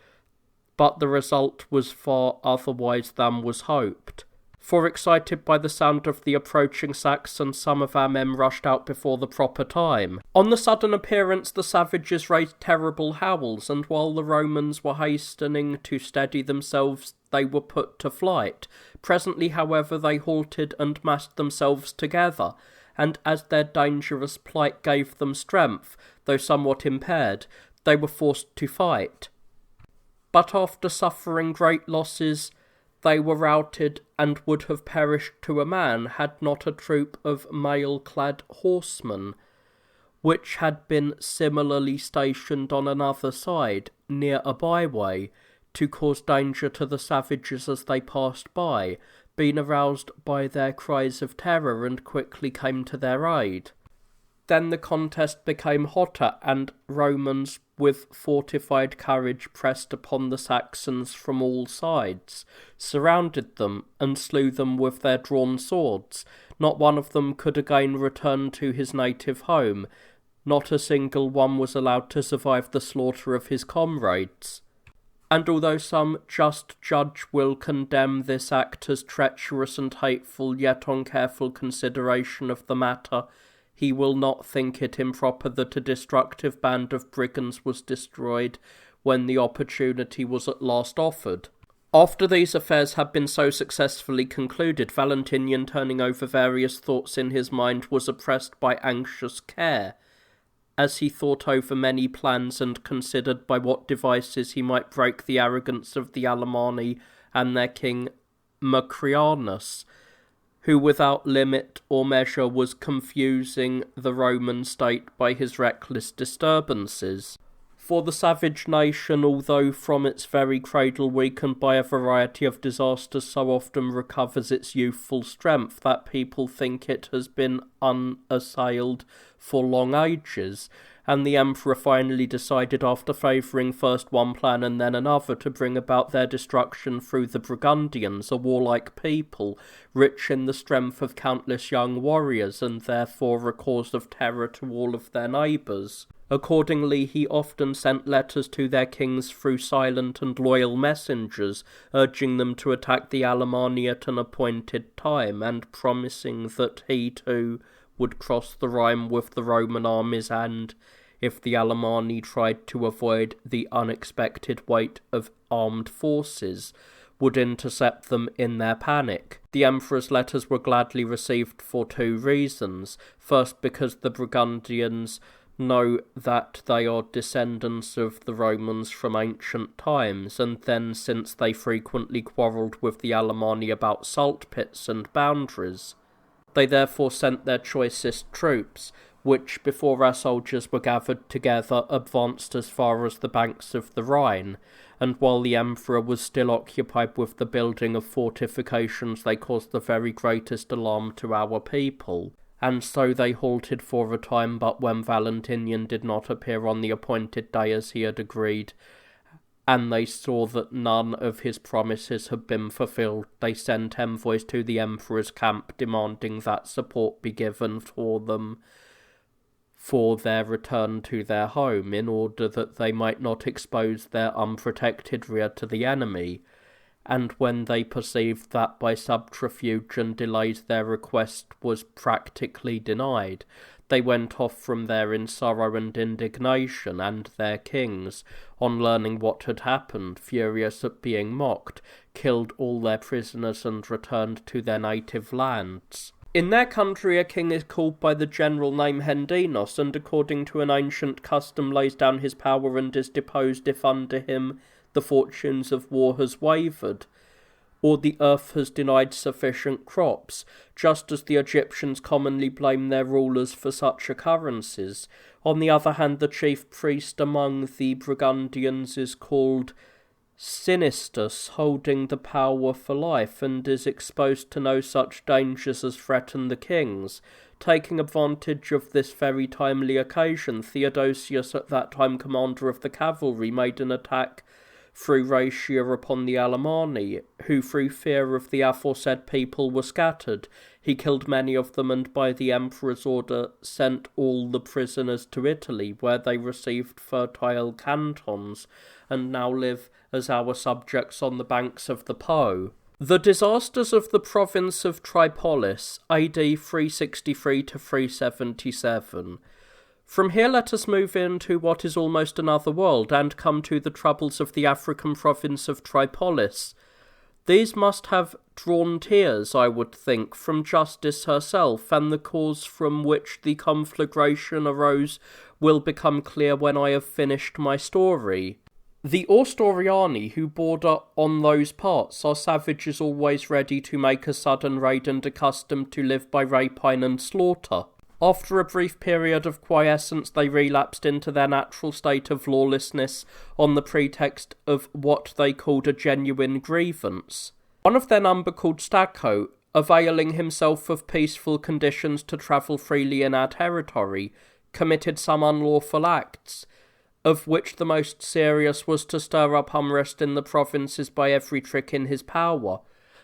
A: But the result was far otherwise than was hoped. For, excited by the sound of the approaching Saxons, some of our men rushed out before the proper time. On the sudden appearance, the savages raised terrible howls, and while the Romans were hastening to steady themselves, they were put to flight. Presently, however, they halted and massed themselves together, and as their dangerous plight gave them strength, though somewhat impaired, they were forced to fight. But after suffering great losses, they were routed and would have perished to a man had not a troop of mail-clad horsemen, which had been similarly stationed on another side, near a byway, to cause danger to the savages as they passed by, been aroused by their cries of terror and quickly came to their aid. Then the contest became hotter, and Romans with fortified courage pressed upon the Saxons from all sides, surrounded them, and slew them with their drawn swords. Not one of them could again return to his native home. Not a single one was allowed to survive the slaughter of his comrades. And although some just judge will condemn this act as treacherous and hateful, yet on careful consideration of the matter, he will not think it improper that a destructive band of brigands was destroyed when the opportunity was at last offered. After these affairs had been so successfully concluded, Valentinian, turning over various thoughts in his mind, was oppressed by anxious care, as he thought over many plans and considered by what devices he might break the arrogance of the Alemanni and their king Marcellinus, who without limit or measure was confusing the Roman state by his reckless disturbances. For the savage nation, although from its very cradle weakened by a variety of disasters, so often recovers its youthful strength that people think it has been unassailed for long ages, and the emperor finally decided, after favouring first one plan and then another, to bring about their destruction through the Burgundians, a warlike people, rich in the strength of countless young warriors, and therefore a cause of terror to all of their neighbours. Accordingly, he often sent letters to their kings through silent and loyal messengers, urging them to attack the Alemanni at an appointed time, and promising that he too would cross the Rhine with the Roman armies and, if the Alemanni tried to avoid the unexpected weight of armed forces, would intercept them in their panic. The emperor's letters were gladly received for two reasons. First, because the Burgundians know that they are descendants of the Romans from ancient times, and then since they frequently quarrelled with the Alemanni about salt pits and boundaries. They therefore sent their choicest troops, which, before our soldiers were gathered together, advanced as far as the banks of the Rhine, and while the emperor was still occupied with the building of fortifications, they caused the very greatest alarm to our people. And so they halted for a time, but when Valentinian did not appear on the appointed day as he had agreed, and they saw that none of his promises had been fulfilled, they sent envoys to the emperor's camp demanding that support be given for them for their return to their home, in order that they might not expose their unprotected rear to the enemy. And when they perceived that by subterfuge and delays their request was practically denied, they went off from there in sorrow and indignation, and their kings, on learning what had happened, furious at being mocked, killed all their prisoners and returned to their native lands. In their country a king is called by the general name Hendinos, and according to an ancient custom lays down his power and is deposed if under him the fortunes of war has wavered, or the earth has denied sufficient crops, just as the Egyptians commonly blame their rulers for such occurrences. On the other hand, the chief priest among the Burgundians is called Sinistus, holding the power for life, and is exposed to no such dangers as threaten the kings. Taking advantage of this very timely occasion, Theodosius, at that time commander of the cavalry, made an attack through Rhaetia upon the Alemanni, who through fear of the aforesaid people were scattered. He killed many of them, and by the emperor's order sent all the prisoners to Italy, where they received fertile cantons, and now live as our subjects on the banks of the Po. The disasters of the province of Tripolis, AD 363 to 377. From here let us move into what is almost another world, and come to the troubles of the African province of Tripolis. These must have drawn tears, I would think, from justice herself, and the cause from which the conflagration arose will become clear when I have finished my story. The Ostoriani, who border on those parts, are savages always ready to make a sudden raid and accustomed to live by rapine and slaughter. After a brief period of quiescence, they relapsed into their natural state of lawlessness on the pretext of what they called a genuine grievance. One of their number, called Stacco, availing himself of peaceful conditions to travel freely in our territory, committed some unlawful acts, of which the most serious was to stir up unrest in the provinces by every trick in his power.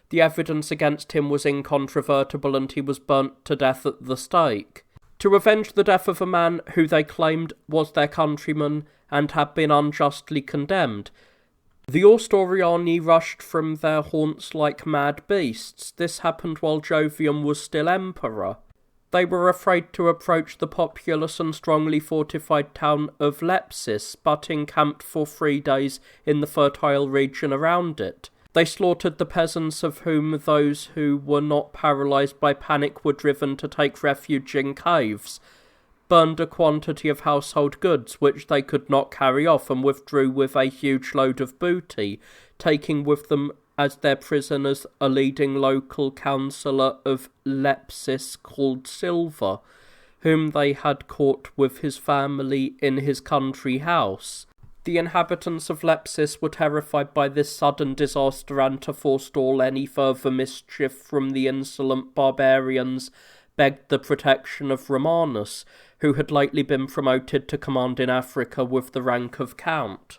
A: The evidence against him was incontrovertible, and he was burnt to death at the stake. To avenge the death of a man who they claimed was their countryman and had been unjustly condemned, the Ostoriani rushed from their haunts like mad beasts. This happened while Jovian was still emperor. They were afraid to approach the populous and strongly fortified town of Lepsis, but encamped for 3 days in the fertile region around it. They slaughtered the peasants, of whom those who were not paralysed by panic were driven to take refuge in caves, burned a quantity of household goods which they could not carry off, and withdrew with a huge load of booty, taking with them as their prisoners a leading local councillor of Lepsis called Silva, whom they had caught with his family in his country house. The inhabitants of Lepsis were terrified by this sudden disaster, and to forestall any further mischief from the insolent barbarians, begged the protection of Romanus, who had lately been promoted to command in Africa with the rank of count.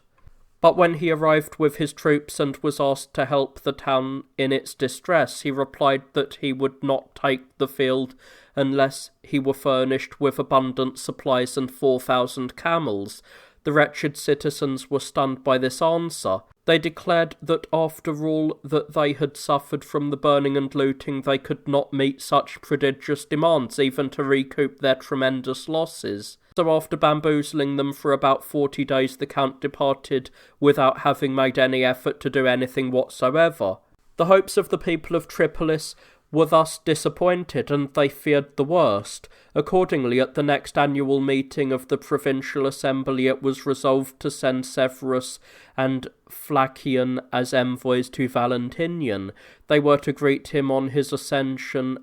A: But when he arrived with his troops and was asked to help the town in its distress, he replied that he would not take the field unless he were furnished with abundant supplies and 4,000 camels. The wretched citizens were stunned by this answer. They declared that after all that they had suffered from the burning and looting, they could not meet such prodigious demands, even to recoup their tremendous losses. So after bamboozling them for about 40 days, the Count departed without having made any effort to do anything whatsoever. The hopes of the people of Tripolis were thus disappointed, and they feared the worst. Accordingly, at the next annual meeting of the Provincial Assembly, it was resolved to send Severus and Flacian as envoys to Valentinian. They were to greet him on his ascension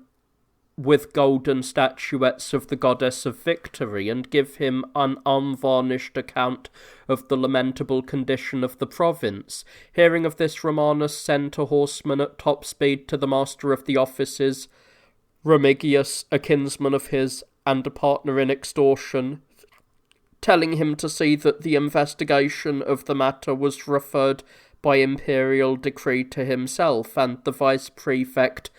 A: with golden statuettes of the goddess of victory, and give him an unvarnished account of the lamentable condition of the province. Hearing of this, Romanus sent a horseman at top speed to the master of the offices, Remigius, a kinsman of his and a partner in extortion, telling him to see that the investigation of the matter was referred by imperial decree to himself and the vice-prefect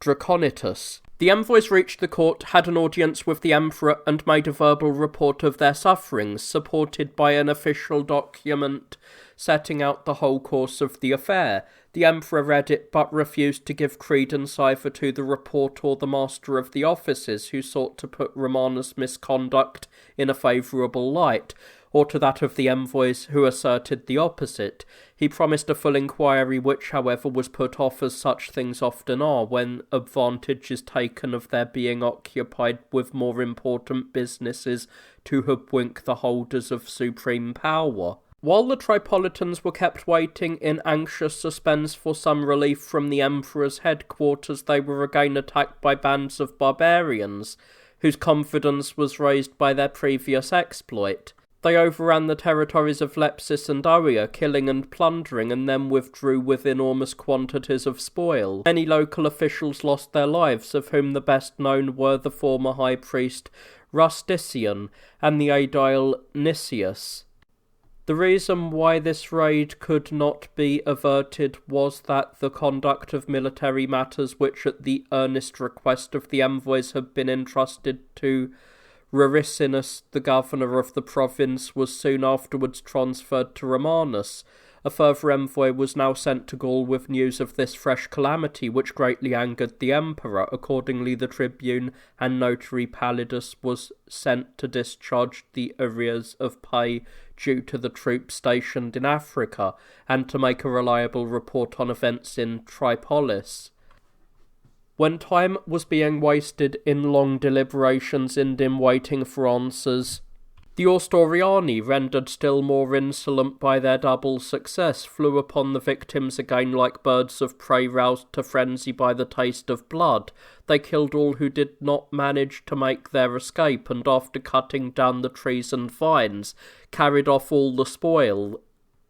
A: Draconitus. The envoys reached the court, had an audience with the emperor, and made a verbal report of their sufferings, supported by an official document setting out the whole course of the affair. The emperor read it, but refused to give credence either to the report or the master of the offices, who sought to put Romanus' misconduct in a favourable light, or to that of the envoys, who asserted the opposite. He promised a full inquiry, which, however, was put off, as such things often are, when advantage is taken of their being occupied with more important businesses to hoodwink the holders of supreme power. While the Tripolitans were kept waiting in anxious suspense for some relief from the emperor's headquarters, they were again attacked by bands of barbarians, whose confidence was raised by their previous exploit. They overran the territories of Lepsis and Oria, killing and plundering, and then withdrew with enormous quantities of spoil. Many local officials lost their lives, of whom the best known were the former high priest Rustician and the aedile Nicias. The reason why this raid could not be averted was that the conduct of military matters, which at the earnest request of the envoys had been entrusted to Raricinus, the governor of the province, was soon afterwards transferred to Romanus. A further envoy was now sent to Gaul with news of this fresh calamity, which greatly angered the emperor. Accordingly, the tribune and notary Pallidus was sent to discharge the arrears of pay due to the troops stationed in Africa, and to make a reliable report on events in Tripolis. When time was being wasted in long deliberations and in waiting for answers, the Austoriani, rendered still more insolent by their double success, flew upon the victims again like birds of prey roused to frenzy by the taste of blood. They killed all who did not manage to make their escape, and after cutting down the trees and vines, carried off all the spoil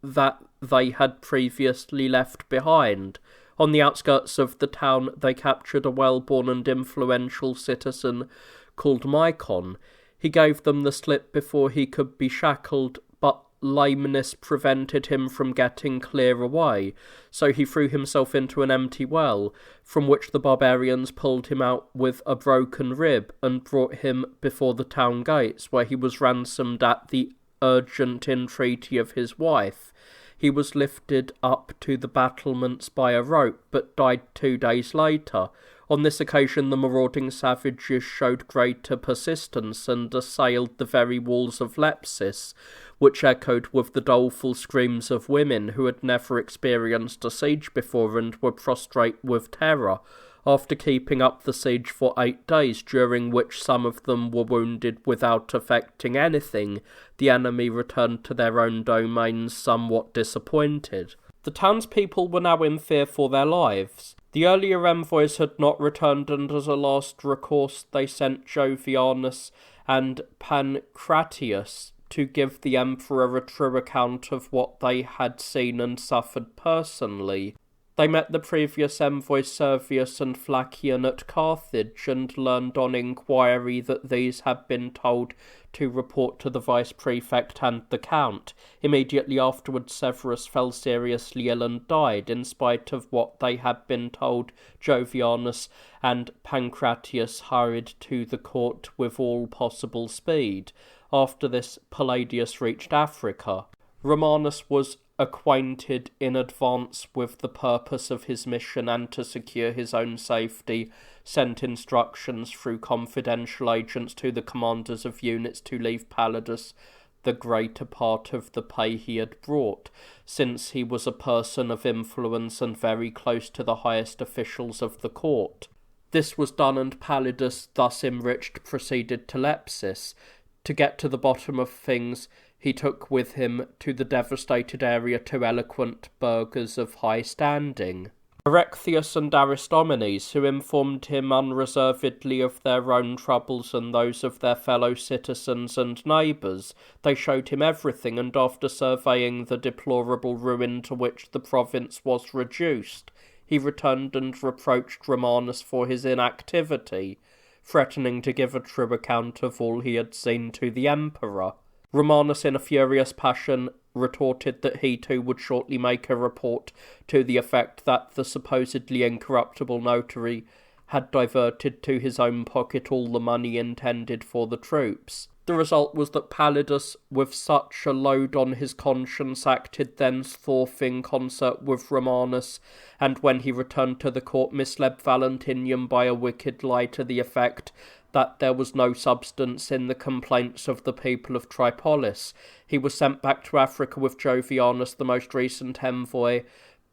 A: that they had previously left behind. On the outskirts of the town, they captured a well-born and influential citizen called Mycon. He gave them the slip before he could be shackled, but lameness prevented him from getting clear away, so he threw himself into an empty well, from which the barbarians pulled him out with a broken rib, and brought him before the town gates, where he was ransomed at the urgent entreaty of his wife. He was lifted up to the battlements by a rope, but died 2 days later. On this occasion the marauding savages showed greater persistence, and assailed the very walls of Lepsis, which echoed with the doleful screams of women who had never experienced a siege before and were prostrate with terror. After keeping up the siege for 8 days, during which some of them were wounded without effecting anything, the enemy returned to their own domains somewhat disappointed. The townspeople were now in fear for their lives. The earlier envoys had not returned, and as a last recourse they sent Jovianus and Pancratius to give the emperor a true account of what they had seen and suffered personally. They met the previous envoys Servius and Flacian at Carthage, and learned on inquiry that these had been told to report to the vice-prefect and the count. Immediately afterwards Severus fell seriously ill and died. In spite of what they had been told, Jovianus and Pancratius hurried to the court with all possible speed. After this, Palladius reached Africa. Romanus was acquainted in advance with the purpose of his mission and to secure his own safety, sent instructions through confidential agents to the commanders of units to leave Pallidus the greater part of the pay he had brought, since he was a person of influence and very close to the highest officials of the court. This was done, and Pallidus, thus enriched, proceeded to Lepsis. To get to the bottom of things, he took with him to the devastated area 2 eloquent burghers of high standing, Erechtheus and Aristomenes, who informed him unreservedly of their own troubles and those of their fellow citizens and neighbours. They showed him everything, and after surveying the deplorable ruin to which the province was reduced, he returned and reproached Romanus for his inactivity, threatening to give a true account of all he had seen to the emperor. Romanus, in a furious passion, retorted that he too would shortly make a report to the effect that the supposedly incorruptible notary had diverted to his own pocket all the money intended for the troops. The result was that Pallidus, with such a load on his conscience, acted thenceforth in concert with Romanus, and when he returned to the court misled Valentinian by a wicked lie to the effect that there was no substance in the complaints of the people of Tripolis. He was sent back to Africa with Jovianus, the most recent envoy,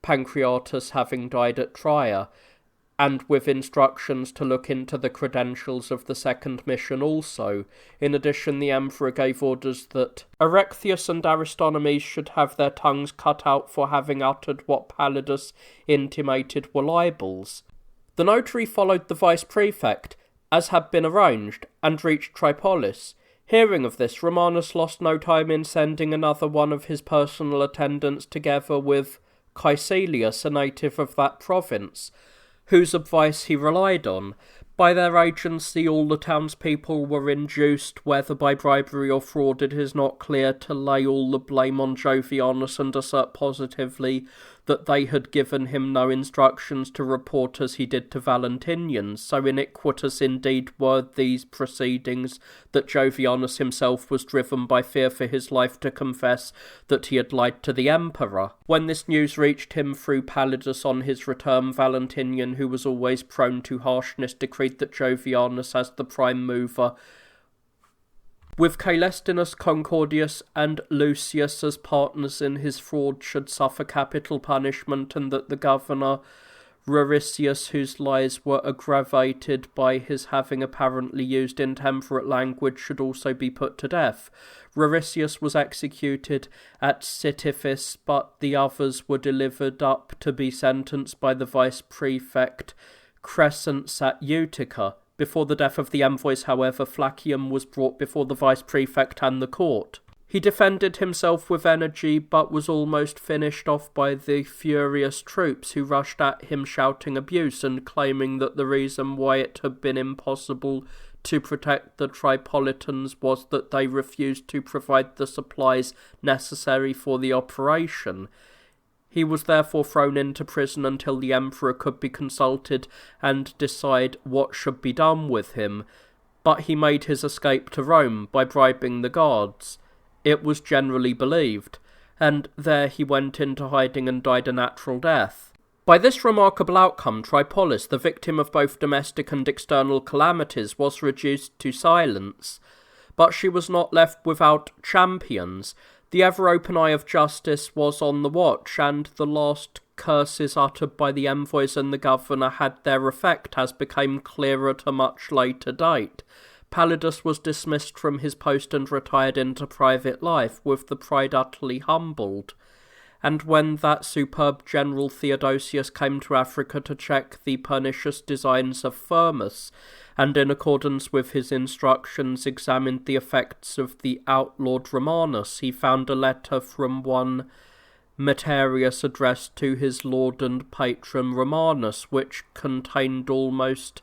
A: Pancreatus having died at Trier, and with instructions to look into the credentials of the second mission also. In addition, the emperor gave orders that Erechtheus and Aristomenes should have their tongues cut out for having uttered what Pallidus intimated were libels. The notary followed the vice-prefect, as had been arranged, and reached Tripolis. Hearing of this, Romanus lost no time in sending another one of his personal attendants together with Caecilius, a native of that province, whose advice he relied on. By their agency all the townspeople were induced, whether by bribery or fraud it is not clear, to lay all the blame on Jovianus and assert positively that they had given him no instructions to report as he did to Valentinian. So iniquitous indeed were these proceedings that Jovianus himself was driven by fear for his life to confess that he had lied to the emperor. When this news reached him through Pallidus on his return, Valentinian, who was always prone to harshness, decreed that Jovianus, as the prime mover, with Caelestinus, Concordius, and Lucius as partners in his fraud, should suffer capital punishment, and that the governor, Ruricius, whose lies were aggravated by his having apparently used intemperate language, should also be put to death. Ruricius was executed at Sitifis, but the others were delivered up to be sentenced by the vice-prefect Crescens at Utica. Before the death of the envoys, however, Flacium was brought before the vice-prefect and the court. He defended himself with energy, but was almost finished off by the furious troops, who rushed at him shouting abuse and claiming that the reason why it had been impossible to protect the Tripolitans was that they refused to provide the supplies necessary for the operation. He was therefore thrown into prison until the emperor could be consulted and decide what should be done with him, but he made his escape to Rome by bribing the guards, it was generally believed, and there he went into hiding and died a natural death. By this remarkable outcome, Tripolis, the victim of both domestic and external calamities, was reduced to silence, but she was not left without champions. The ever-open eye of justice was on the watch, and the last curses uttered by the envoys and the governor had their effect, as became clear at a much later date. Pallidus was dismissed from his post and retired into private life, with the pride utterly humbled. And when that superb general Theodosius came to Africa to check the pernicious designs of Firmus, and in accordance with his instructions examined the effects of the outlawed Romanus, he found a letter from one Materius addressed to his lord and patron Romanus, which contained almost,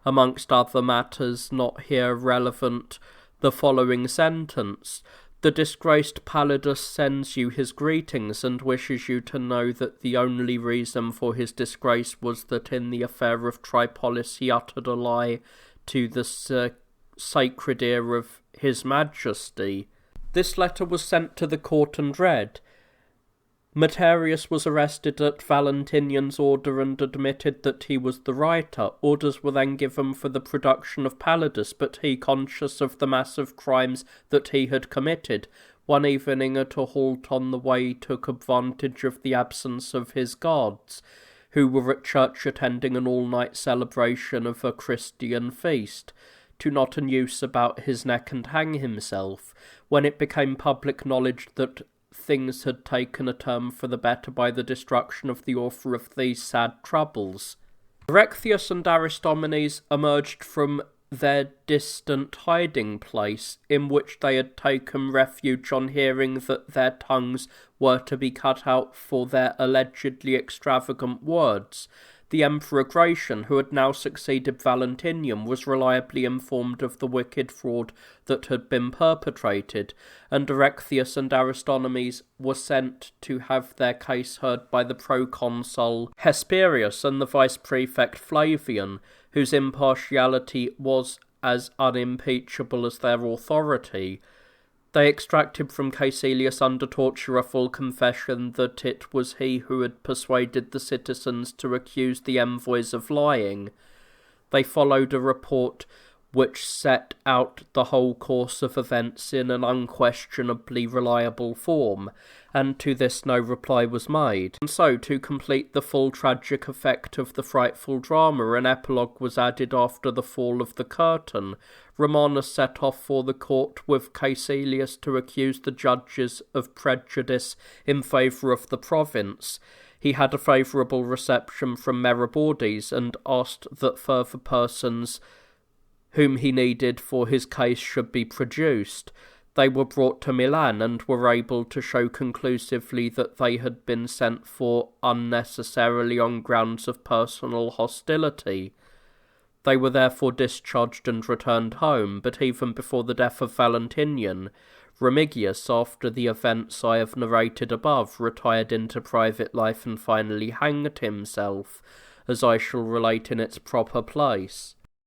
A: amongst other matters not here relevant, the following sentence: "The disgraced Pallidus sends you his greetings, and wishes you to know that the only reason for his disgrace was that in the affair of Tripolis he uttered a lie to the sacred ear of his majesty." This letter was sent to the court and read: Materius was arrested at Valentinian's order and admitted that he was the writer. Orders were then given for the production of Pallidus, but he, conscious of the massive crimes that he had committed, one evening at a halt on the way took advantage of the absence of his guards, who were at church attending an all-night celebration of a Christian feast, to knot a noose about his neck and hang himself, when it became public knowledge that things had taken a turn for the better by the destruction of the author of these sad troubles. Erechtheus and Aristomenes emerged from their distant hiding place, in which they had taken refuge on hearing that their tongues were to be cut out for their allegedly extravagant words. The Emperor Gratian, who had now succeeded Valentinian, was reliably informed of the wicked fraud that had been perpetrated, and Erechtheus and Aristomenes were sent to have their case heard by the proconsul Hesperius and the vice-prefect Flavian, whose impartiality was as unimpeachable as their authority. They extracted from Caecilius under torture a full confession that it was he who had persuaded the citizens to accuse the envoys of lying. They followed a report which set out the whole course of events in an unquestionably reliable form, and to this no reply was made. And so, to complete the full tragic effect of the frightful drama, an epilogue was added after the fall of the curtain. Romanus set off for the court with Caecilius to accuse the judges of prejudice in favour of the province. He had a favourable reception from Meribordes, and asked that further persons whom he needed for his case should be produced. They were brought to Milan, and were able to show conclusively that they had been sent for unnecessarily on grounds of personal hostility. They were therefore discharged and returned home, but even before the death of Valentinian, Remigius, after the events I have narrated above, retired into private life and finally hanged himself, as I shall relate in its proper place.